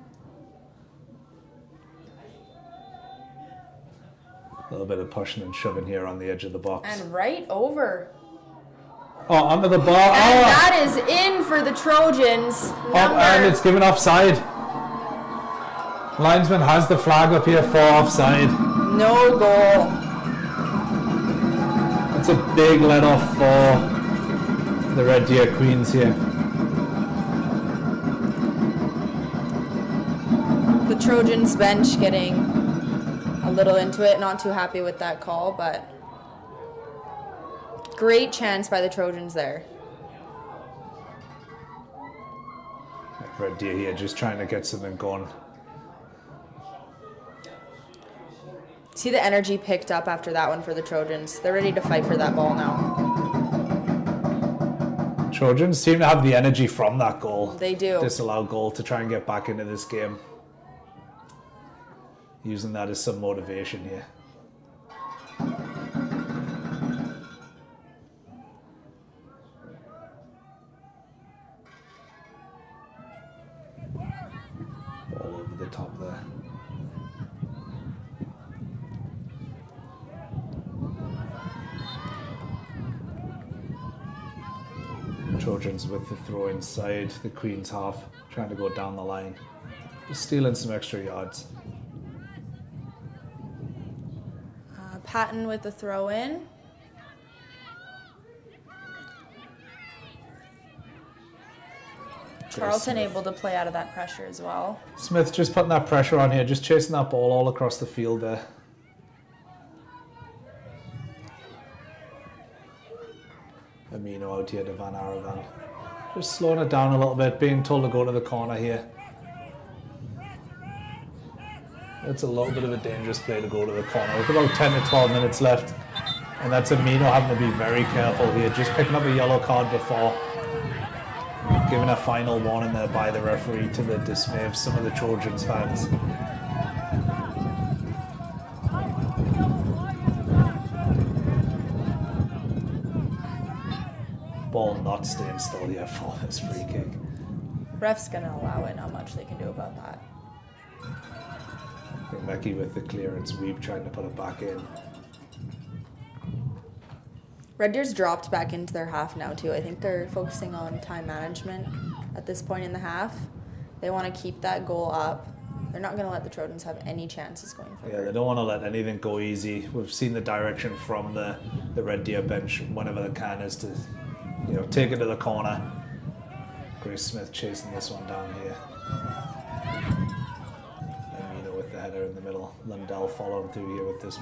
S2: A little bit of pushing and shoving here on the edge of the box.
S3: And right over.
S2: Oh, under the bar.
S3: And
S2: Oh,
S3: that is in for the Trojans.
S2: and it's given offside. Linesman has the flag up here for offside.
S3: No goal.
S2: It's a big let off for the Red Deer Queens here.
S3: The Trojans bench getting a little into it, not too happy with that call, but great chance by the Trojans there.
S2: Red Deer here just trying to get something going.
S3: See the energy picked up after that one for the Trojans. They're ready to fight for that ball now.
S2: Trojans seem to have the energy from that goal.
S3: They do.
S2: Disallowed goal to try and get back into this game. Using that as some motivation here. Ball over the top there. Trojans with the throw inside the Queen's half, trying to go down the line. Just stealing some extra yards.
S3: Patton with the throw in. Charlton
S2: Smith.
S3: able to play out of that pressure as well.
S2: Smith just putting that pressure on here, just chasing that ball all across the field there. Amino out here to Van Aragon. Just slowing it down a little bit, being told to go to the corner here. It's a little bit of a dangerous play to go to the corner with about 10 to 12 minutes left. And that's Amino having to be very careful here, just picking up a yellow card before. Giving a final warning there by the referee to the dismay of some of the Trojans fans. Ball not staying still here for this free kick.
S3: Ref's gonna allow it, not much they can do about that.
S2: Remecki with the clearance, Weeb trying to put it back in.
S3: Red Deer's dropped back into their half now too. I think they're focusing on time management at this point in the half. They want to keep that goal up. They're not going to let the Trojans have any chances going forward.
S2: Yeah, they don't want to let anything go easy. We've seen the direction from the Red Deer bench whenever they can is to, you know, take it to the corner. Grace Smith chasing this one down here. Amino with the header in the middle. Lundell following through here with this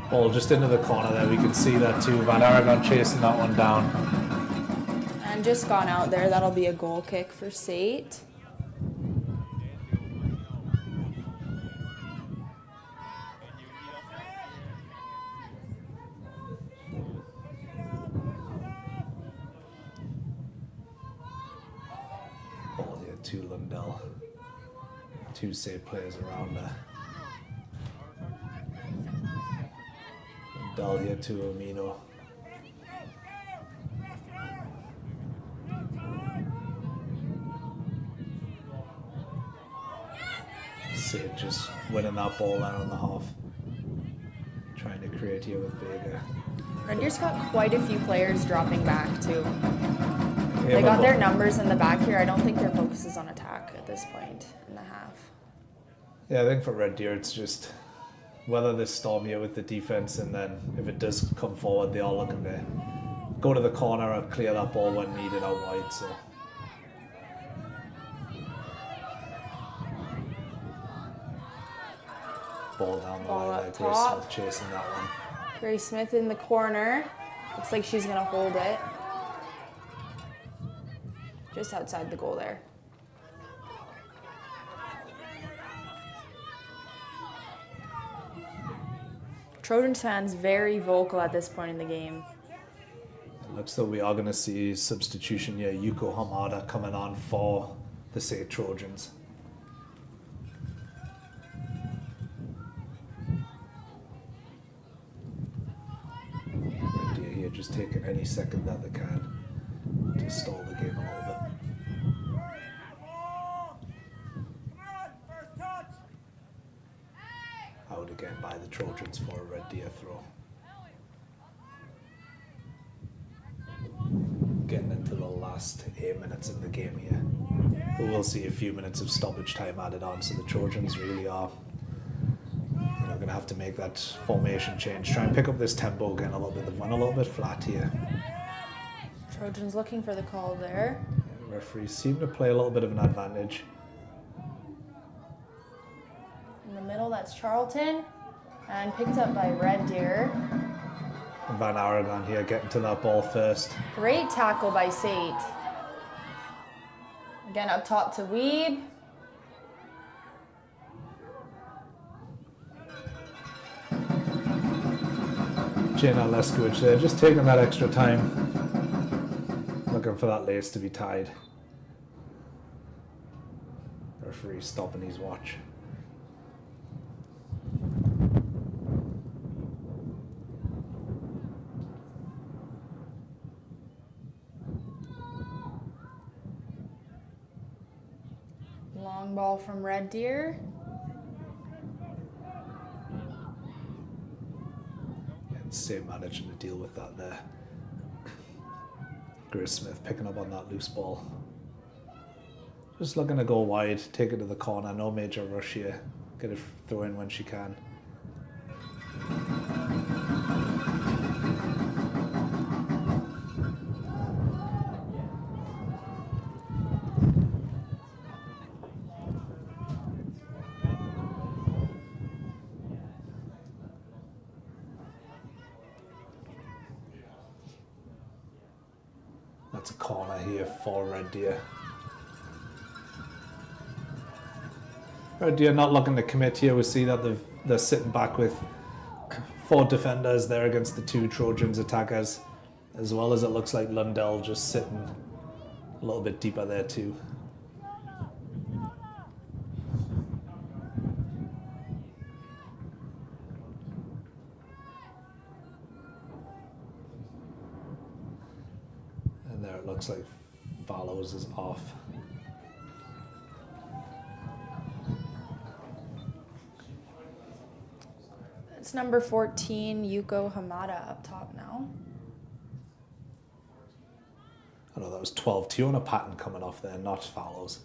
S2: ball just into the corner there. We can see that too. Van Aragon chasing that one down.
S3: And just gone out there. That'll be a goal kick for SAIT.
S2: Ball here to Lundell. Two SAIT players around there. Lundell here to Amino. SAIT just winning that ball out on the half. Trying to create here with Vega.
S3: Red Deer's got quite a few players dropping back too.
S2: Yeah,
S3: They got
S2: but-
S3: their numbers in the back here. I don't think their focus is on attack at this point in the half.
S2: Yeah, I think for Red Deer, it's just whether they storm here with the defense, and then if it does come forward, they are looking to go to the corner and clear that ball when needed out wide. So ball down the
S3: Ball
S2: line
S3: up
S2: there. Grace
S3: top.
S2: Smith chasing that one.
S3: Grace Smith in the corner. Looks like she's gonna hold it. Just outside the goal there. Trojans fans very vocal at this point in the game.
S2: It looks like we are going to see substitution here. Yuko Hamada coming on for the SAIT Trojans. Red Deer here just taking any second that they can to stall the game a little bit. Out again by the Trojans for a Red Deer throw. Getting into the last 8 minutes of the game here. We will see a few minutes of stoppage time added on, so the Trojans really are going to have to make that formation change. Try and pick up this tempo again a little bit. They've went a little bit flat here.
S3: Trojans looking for the call there.
S2: Referees seem to play a little bit of an advantage.
S3: In the middle, that's Charlton. And picked up by Red Deer.
S2: And Van Aragon here getting to that ball first.
S3: Great tackle by SAIT. Again, up top to Weeb.
S2: Jana Leskowicz there, just taking that extra time. Looking for that lace to be tied. Referee stopping his watch.
S3: Long ball from Red Deer.
S2: And SAIT managing to deal with that there. Grace Smith picking up on that loose ball. Just looking to go wide, take it to the corner, no major rush here. Get it throw in when she can. That's a corner here for Red Deer. Red Deer not looking to commit here. We see that they're sitting back with 4 defenders there against the 2 Trojans attackers, as well as it looks like Lundell just sitting a little bit deeper there too. And there it looks like Fallows is off.
S3: It's number 14, Yuko Hamada up top now.
S2: I know that was 12-2 on a pattern coming off there, not Fallows.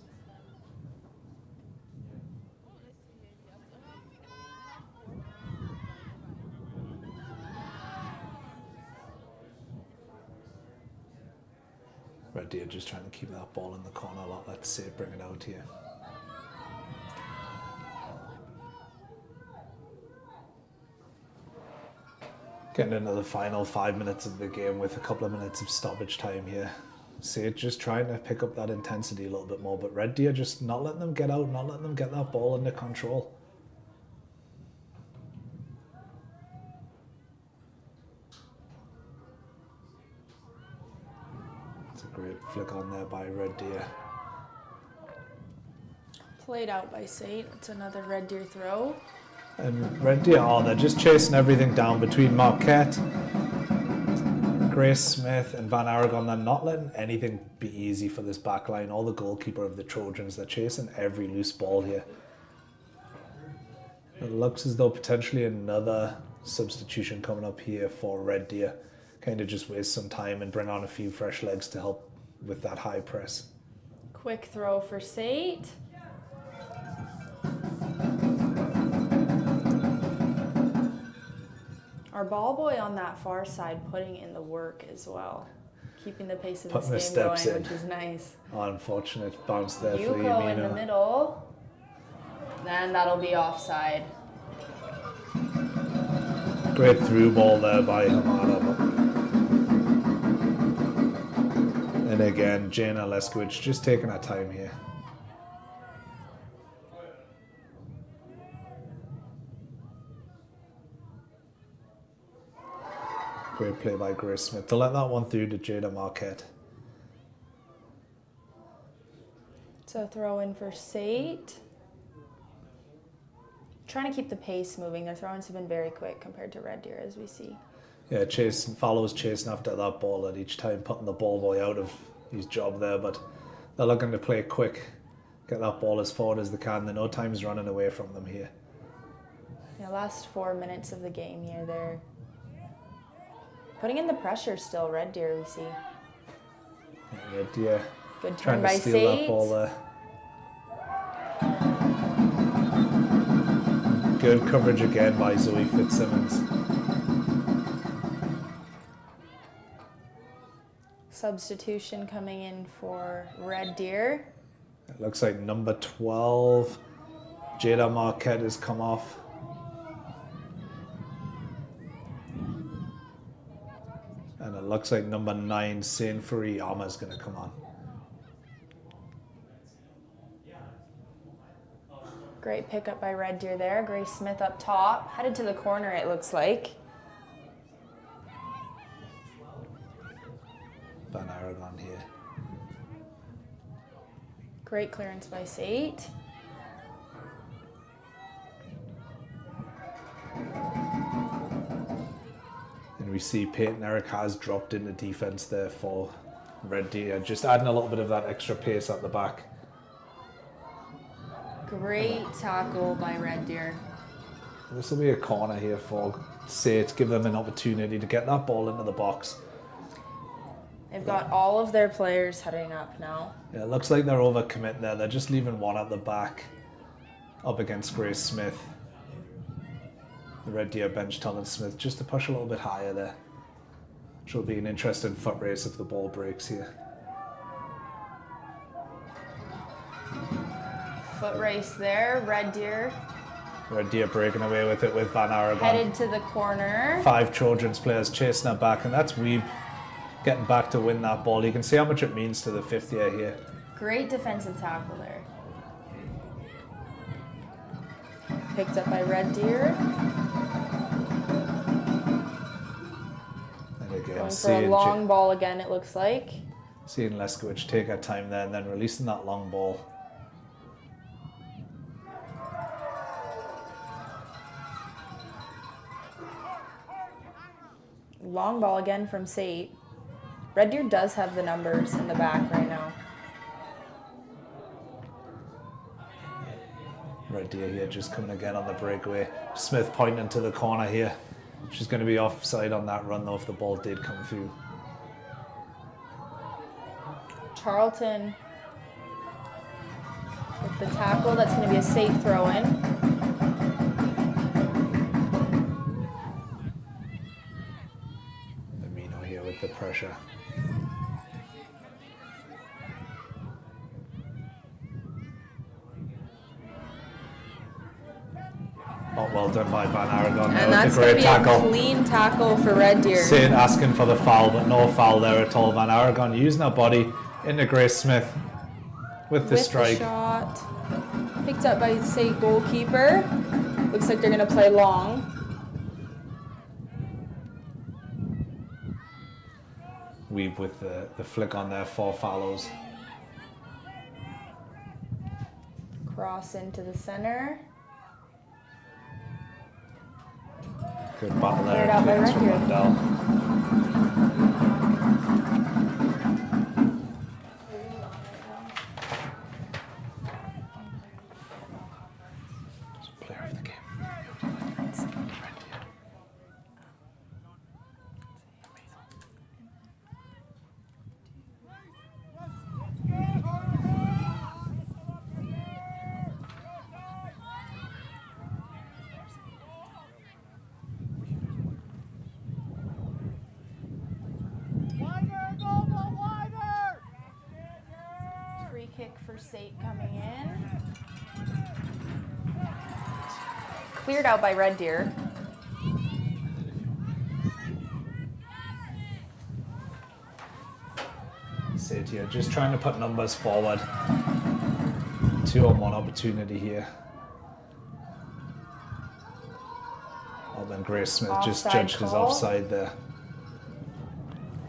S2: Red Deer just trying to keep that ball in the corner a lot. Let's see it bring it out here. Getting into the final 5 minutes of the game with a couple of minutes of stoppage time here. SAIT just trying to pick up that intensity a little bit more, but Red Deer just not letting them get out, not letting them get that ball under control. It's a great flick on there by Red Deer.
S3: Played out by SAIT. It's another Red Deer throw.
S2: And Red Deer, oh, they're just chasing everything down between Marquette, Grace Smith, and Van Aragon. They're not letting anything be easy for this back line or the goalkeeper of the Trojans. They're chasing every loose ball here. It looks as though potentially another substitution coming up here for Red Deer. Kind of just waste some time and bring on a few fresh legs to help with that high press.
S3: Quick throw for SAIT. Our ball boy on that far side putting in the work as well. Keeping the pace of
S2: Putting the
S3: this game going,
S2: steps in.
S3: which is nice.
S2: Unfortunate bounce there for
S3: Yuko in the
S2: Yamino.
S3: middle. Then that'll be offside.
S2: Great through ball there by Hamada. And again, Jana Leskowicz just taking her time here. Great play by Grace Smith to let that one through to Jada Marquette.
S3: So throw in for SAIT. Trying to keep the pace moving. Their throw-ins have been very quick compared to Red Deer, as we see.
S2: Yeah, follows chasing after that ball at each time, putting the ball boy out of his job there, but they're looking to play quick, get that ball as forward as they can. The no time's running away from them here.
S3: Yeah, last 4 minutes of the game here, they're putting in the pressure still. Red Deer, we see.
S2: Yeah, Red Deer
S3: Good
S2: trying
S3: turn
S2: to
S3: by
S2: steal that
S3: SAIT.
S2: ball there. Good coverage again by Zoe Fitzsimmons.
S3: Substitution coming in for Red Deer.
S2: It looks like number 12, Jada Marquette, has come off. And it looks like number 9, Saint Furiyama, is going to come on.
S3: Great pickup by Red Deer there. Grace Smith up top. Headed to the corner, it looks like.
S2: Van Aragon here.
S3: Great clearance by SAIT.
S2: And we see Peyton Eric has dropped into defense there for Red Deer, just adding a little bit of that extra pace at the back.
S3: Great tackle by Red Deer.
S2: This will be a corner here for SAIT, give them an opportunity to get that ball into the box.
S3: They've got all of their players heading up now.
S2: Yeah, it looks like they're overcommitting there. They're just leaving one at the back up against Grace Smith. The Red Deer bench telling Smith just to push a little bit higher there. Which will be an interesting foot race if the ball breaks here.
S3: Foot race there. Red Deer
S2: Red Deer breaking away with it with Van Aragon.
S3: headed to the corner. 5
S2: Trojans players chasing her back, and that's Weeb getting back to win that ball. You can see how much it means to the 5th year here.
S3: Great defensive tackle there. Picked up by Red Deer.
S2: And again,
S3: Going for a long ball again, it looks like.
S2: seeing Leskowicz take her time there and then releasing that long ball.
S3: Long ball again from SAIT. Red Deer does have the numbers in the back right now.
S2: Red Deer here just coming again on the breakaway. Smith pointing to the corner here. She's going to be offside on that run though if the ball did come through.
S3: Charlton with the tackle. That's going to be a SAIT throw-in.
S2: Amino here with the pressure. Oh, well done by Van Aragon.
S3: And that's going to be a clean tackle for Red Deer.
S2: Saint asking for the foul, but no foul there at all. Van Aragon using her body into Grace Smith with the strike.
S3: The shot. Picked up by SAIT goalkeeper. Looks like they're going to play long.
S2: Weeb with the flick on there, 4 follows.
S3: Cross into the center.
S2: Good battle there.
S3: Cleared out by
S2: Clearance from
S3: Red Deer.
S2: Lundell. Player of the game. Red Deer.
S3: 3 kick for SAIT coming in. Cleared out by Red Deer.
S2: SAIT here, just trying to put numbers forward. 2-on-1 opportunity here. Oh, then Grace Smith just
S3: Offside
S2: judged his
S3: call.
S2: offside there.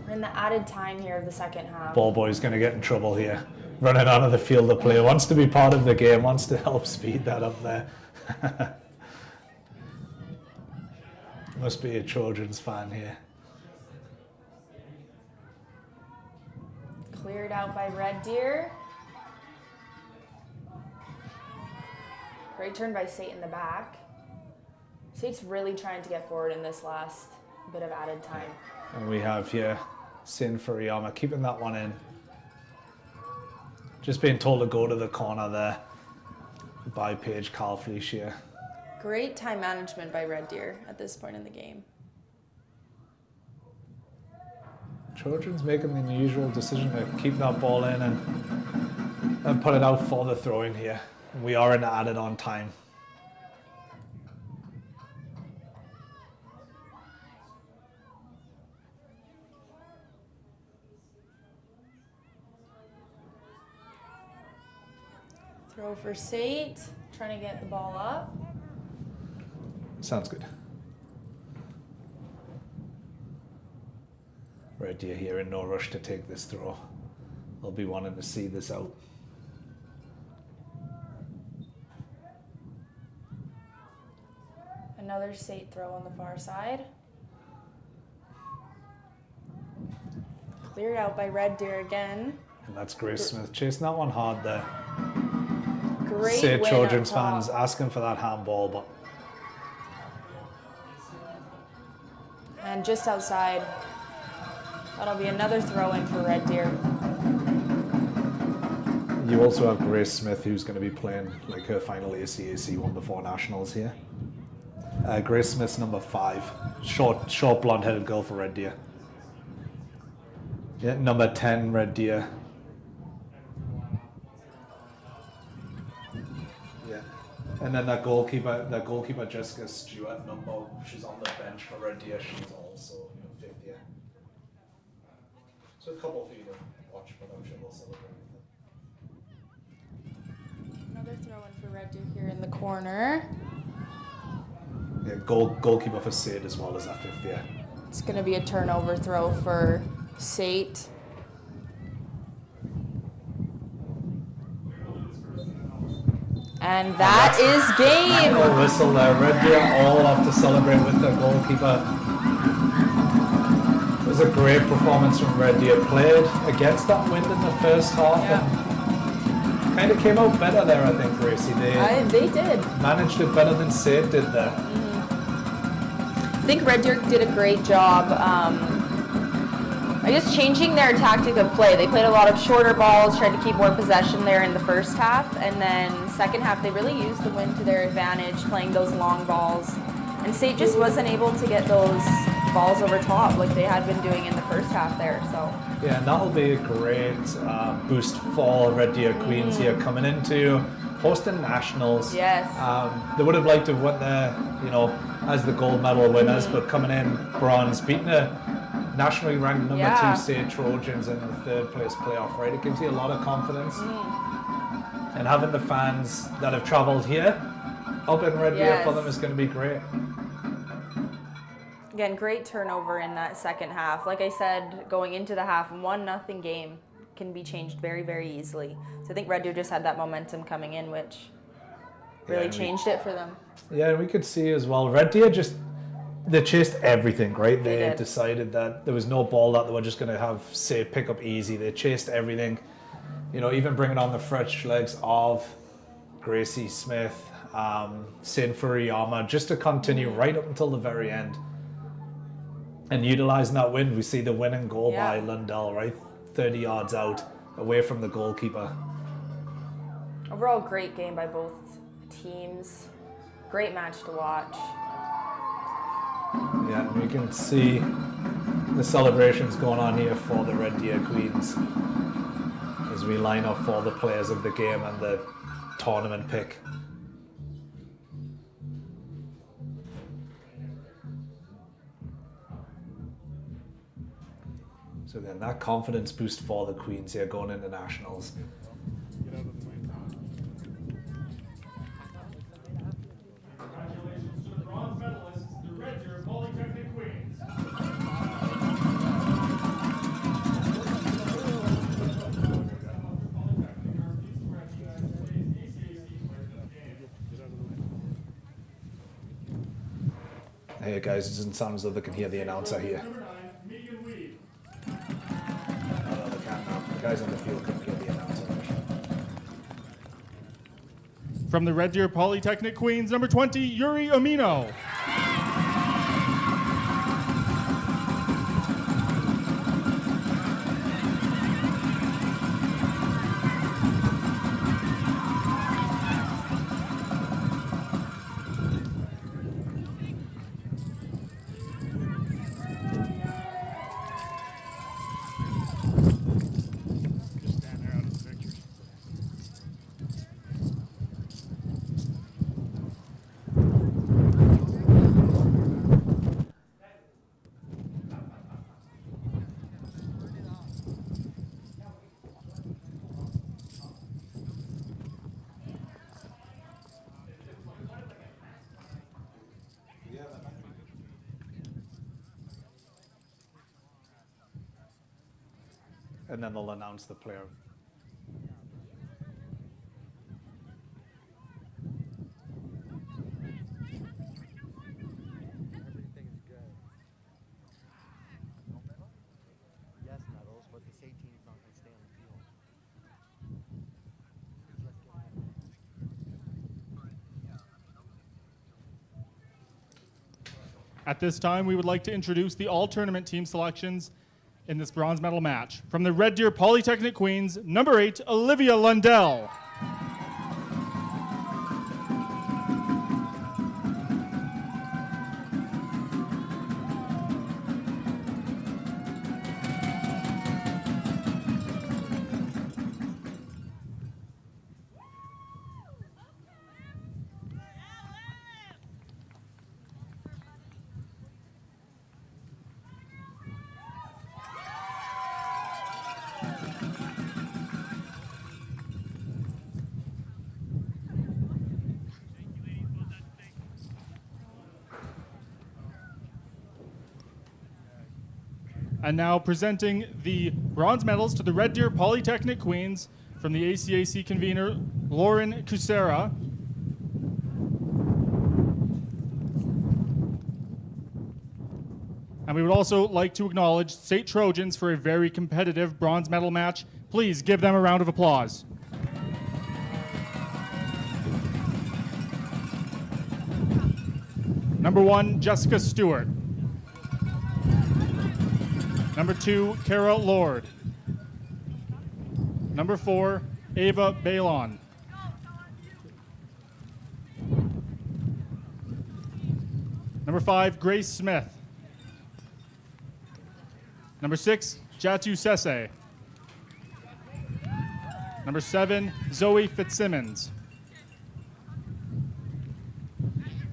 S3: We're in the added time here of the second half.
S2: Ball boy's going to get in trouble here. Running out of the field of play. Wants to be part of the game. Wants to help speed that up there. Must be a Trojans fan here.
S3: Cleared out by Red Deer. Great turn by SAIT in the back. SAIT's really trying to get forward in this last bit of added time.
S2: And we have here Sin Furiyama keeping that one in. Just being told to go to the corner there by Paige Calfleish here.
S3: Great time management by Red Deer at this point in the game.
S2: Trojans making the unusual decision to keep that ball in and put it out for the throw-in here. We are in added on time.
S3: Throw for SAIT, trying to get the ball up.
S2: Sounds good. Red Deer here in no rush to take this throw. They'll be wanting to see this out.
S3: Another SAIT throw on the far side. Cleared out by Red Deer again.
S2: And that's Grace Smith chasing that one hard there.
S3: Great
S2: Say
S3: win
S2: Trojans
S3: up top.
S2: fans asking for that handball, but
S3: And just outside. That'll be another throw in for Red Deer.
S2: you also have Grace Smith, who's going to be playing like her final ACAC one before nationals here. Grace Smith's number 5, short blonde-headed girl for Red Deer. Yeah, number 10, Red Deer. Yeah, and then that goalkeeper Jessica Stewart, she's on the bench for Red Deer. She's also 5th year. So a couple for you to watch, but I'm sure we'll celebrate with them.
S3: Another throw in for Red Deer here in the corner.
S2: Yeah, goalkeeper for SAIT as well as that 5th year.
S3: It's going to be a turnover throw for SAIT. And that is game.
S2: Oh, whistle there. Red Deer all off to celebrate with their goalkeeper. It was a great performance from Red Deer. Played against that wind in the first half and kind of came out better there, I think, Gracie.
S3: They did.
S2: Managed it better than SAIT did there.
S3: I think Red Deer did a great job. I guess changing their tactic of play. They played a lot of shorter balls, tried to keep more possession there in the first half, and then second half they really used the wind to their advantage, playing those long balls. And SAIT just wasn't able to get those balls over top like they had been doing in the first half there. So
S2: Yeah, and that'll be a great boost for Red Deer Queens here coming into hosting nationals.
S3: Yes.
S2: They would have liked to have went there, as the gold medal winners, but coming in bronze, beating a nationally ranked number 2 SAIT Trojans in the 3rd place playoff, right? It gives you a lot of confidence. And having the fans that have traveled here up in Red Deer for them is going to be great.
S3: again, great turnover in that second half. Like I said, going into the half, 1-0 game can be changed very, very easily. So I think Red Deer just had that momentum coming in, which really changed it for them.
S2: Yeah, and we could see as well, Red Deer just they chased everything, right? They
S3: did.
S2: decided that there was no ball that they were just going to have SAIT pick up easy. They chased everything, you know, even bringing on the fresh legs of Gracie Smith, Sein Furuyama, just to continue right up until the very end. And utilizing that win, we see the winning goal by Lundell, right? 30 yards out, away from the goalkeeper.
S3: Overall, great game by both teams. Great match to watch.
S2: Yeah, and we can see the celebrations going on here for the Red Deer Queens as we line up for the players of the game and the tournament pick. So then that confidence boost for the Queens here going into nationals.
S4: Congratulations to the bronze medalists, the Red Deer Polytechnic Queens.
S2: Hey guys, it doesn't sound as though they can hear the announcer here.
S4: Number 9, Megan Weed.
S2: Although they can now. The guys on the field couldn't hear the announcer.
S1: From the Red Deer Polytechnic Queens, number 20, Yuri Amino.
S2: And then they'll announce the player.
S7: Everything's good. Yes, medals, but the SAIT team's not going to stay on the field. Let's get it.
S1: At this time, we would like to introduce the all-tournament team selections in this bronze medal match. From the Red Deer Polytechnic Queens, number 8, Olivia Lundell. And now presenting the bronze medals to the Red Deer Polytechnic Queens from the ACAC convener, Lauren Cusera. And we would also like to acknowledge SAIT Trojans for a very competitive bronze medal match. Please give them a round of applause. Number 1, Jessica Stewart. Number 2, Kara Lord. Number 4, Ava Balon. Number 5, Grace Smith. Number 6, Jatu Sese. Number 7, Zoe Fitzsimmons.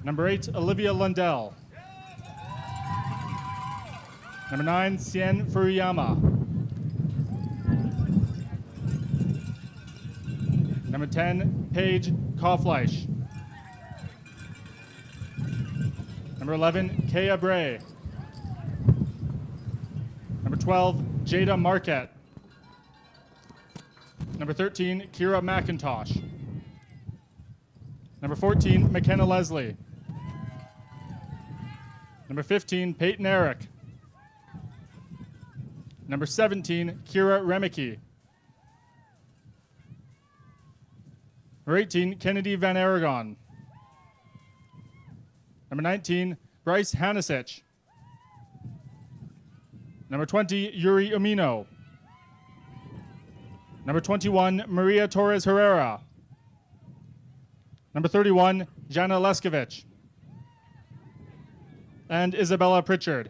S1: Number 8, Olivia Lundell. Number 9, Sein Furuyama. Number 10, Paige Kaufleisch. Number 11, Kea Bray. Number 12, Jada Marquette. Number 13, Kira McIntosh. Number 14, McKenna Leslie. Number 15, Peyton Eric. Number 17, Kira Remicki. Number 18, Kennedy Van Aragon. Number 19, Bryce Hanasich. Number 20, Yuri Umino. Number 21, Maria Torres Herrera. Number 31, Jana Leskovich. And Isabella Pritchard.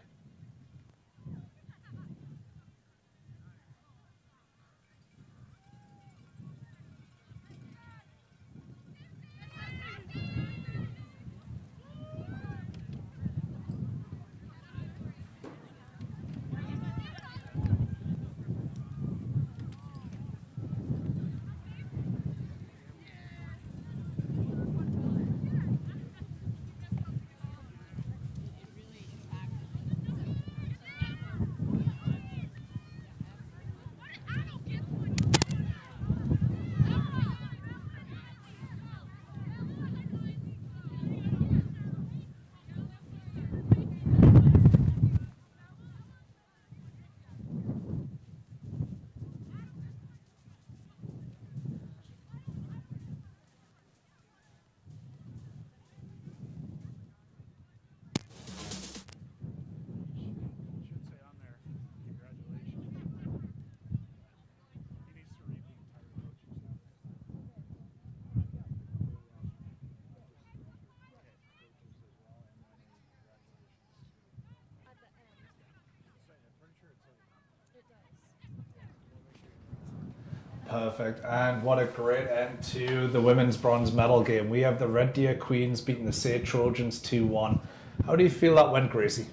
S2: Perfect. And what a great end to the women's bronze medal game. We have the Red Deer Queens beating the SAIT Trojans 2-1. How do you feel that went, Gracie?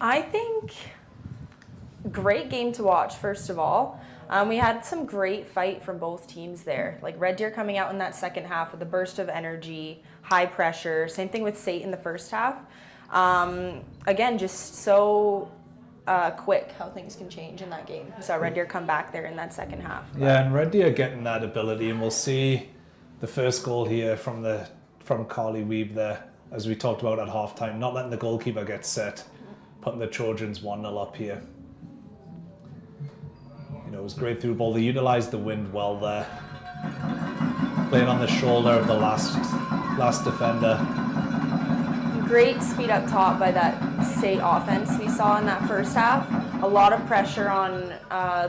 S3: I think great game to watch, first of all. We had some great fight from both teams there. Like Red Deer coming out in that second half with a burst of energy, high pressure. Same thing with SAIT in the first half. Again, just so quick how things can change in that game. We saw Red Deer come back there in that second half.
S2: Yeah, and Red Deer getting that ability, and we'll see the first goal here from Carly Weeb there, as we talked about at halftime, not letting the goalkeeper get set, putting the Trojans 1-0 up here. You know, it was great through ball. They utilised the wind well there, playing on the shoulder of the last defender.
S3: Great speed up top by that SAIT offense we saw in that first half. A lot of pressure on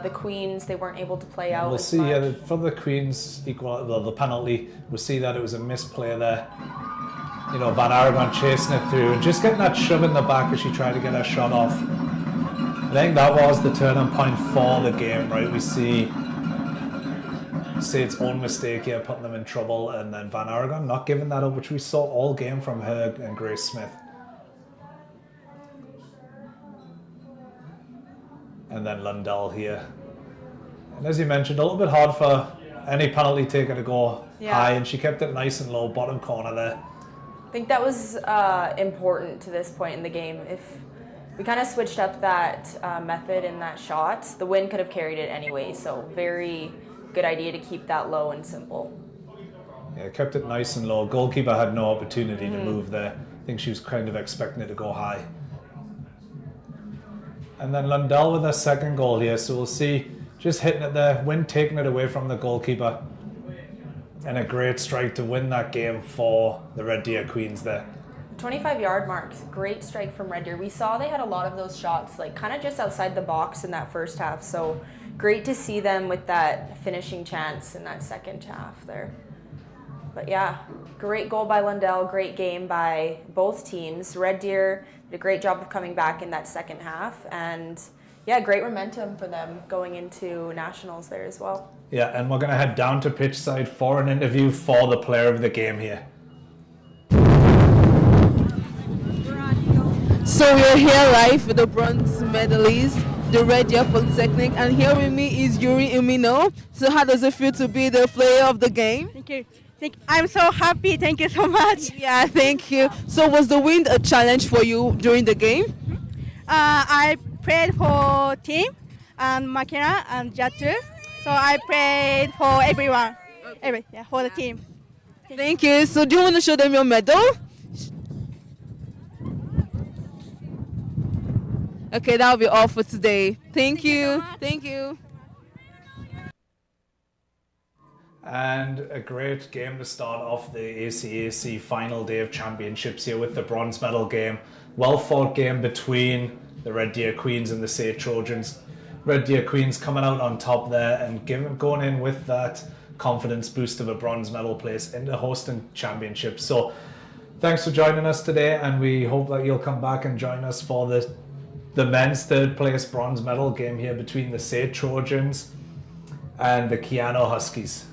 S3: the Queens. They weren't able to play out.
S2: We'll
S3: as
S2: see
S3: much.
S2: for the Queens the penalty. We'll see that it was a misplay there. You know, Van Aragon chasing it through and just getting that shove in the back as she tried to get her shot off. I think that was the turning point for the game, right? We see SAIT's own mistake here, putting them in trouble, and then Van Aragon not giving that up, which we saw all game from her and Grace Smith. And then Lundell here. And as you mentioned, a little bit hard for any penalty taker to go high, and she kept it nice and low, bottom corner there.
S3: I think that was important to this point in the game. If we kind of switched up that method in that shot, the wind could have carried it anyway, so very good idea to keep that low and simple.
S2: Yeah, kept it nice and low. Goalkeeper had no opportunity to move there. I think she was kind of expecting it to go high. And then Lundell with her second goal here, so we'll see just hitting it there, wind taking it away from the goalkeeper. And a great strike to win that game for the Red Deer Queens there.
S3: 25-yard mark, great strike from Red Deer. We saw they had a lot of those shots, like kind of just outside the box in that first half. So great to see them with that finishing chance in that second half there. But yeah, great goal by Lundell, great game by both teams. Red Deer did a great job of coming back in that second half, and yeah, great momentum for them going into nationals there as well.
S2: Yeah, and we're going to head down to pitch side for an interview for the player of the game here.
S8: So we're here live with the bronze medalist, the Red Deer Polytechnic, and here with me is Yuri Umino. So how does it feel to be the player of the game?
S9: Thank you. I'm so happy. Thank you so much.
S8: Yeah, thank you. So was the wind a challenge for you during the game?
S9: I played for team and Makina and Jatu. So I played for everyone. For the team.
S8: Thank you. So do you want to show them your medal? Okay, that'll be all for today. Thank you. Thank you.
S2: And a great game to start off the ACAC final day of championships here with the bronze medal game. Well fought game between the Red Deer Queens and the SAIT Trojans. Red Deer Queens coming out on top there and going in with that confidence boost of a bronze medal place into hosting championships. So thanks for joining us today, and we hope that you'll come back and join us for the men's third place bronze medal game here between the SAIT Trojans and the Keano Huskies.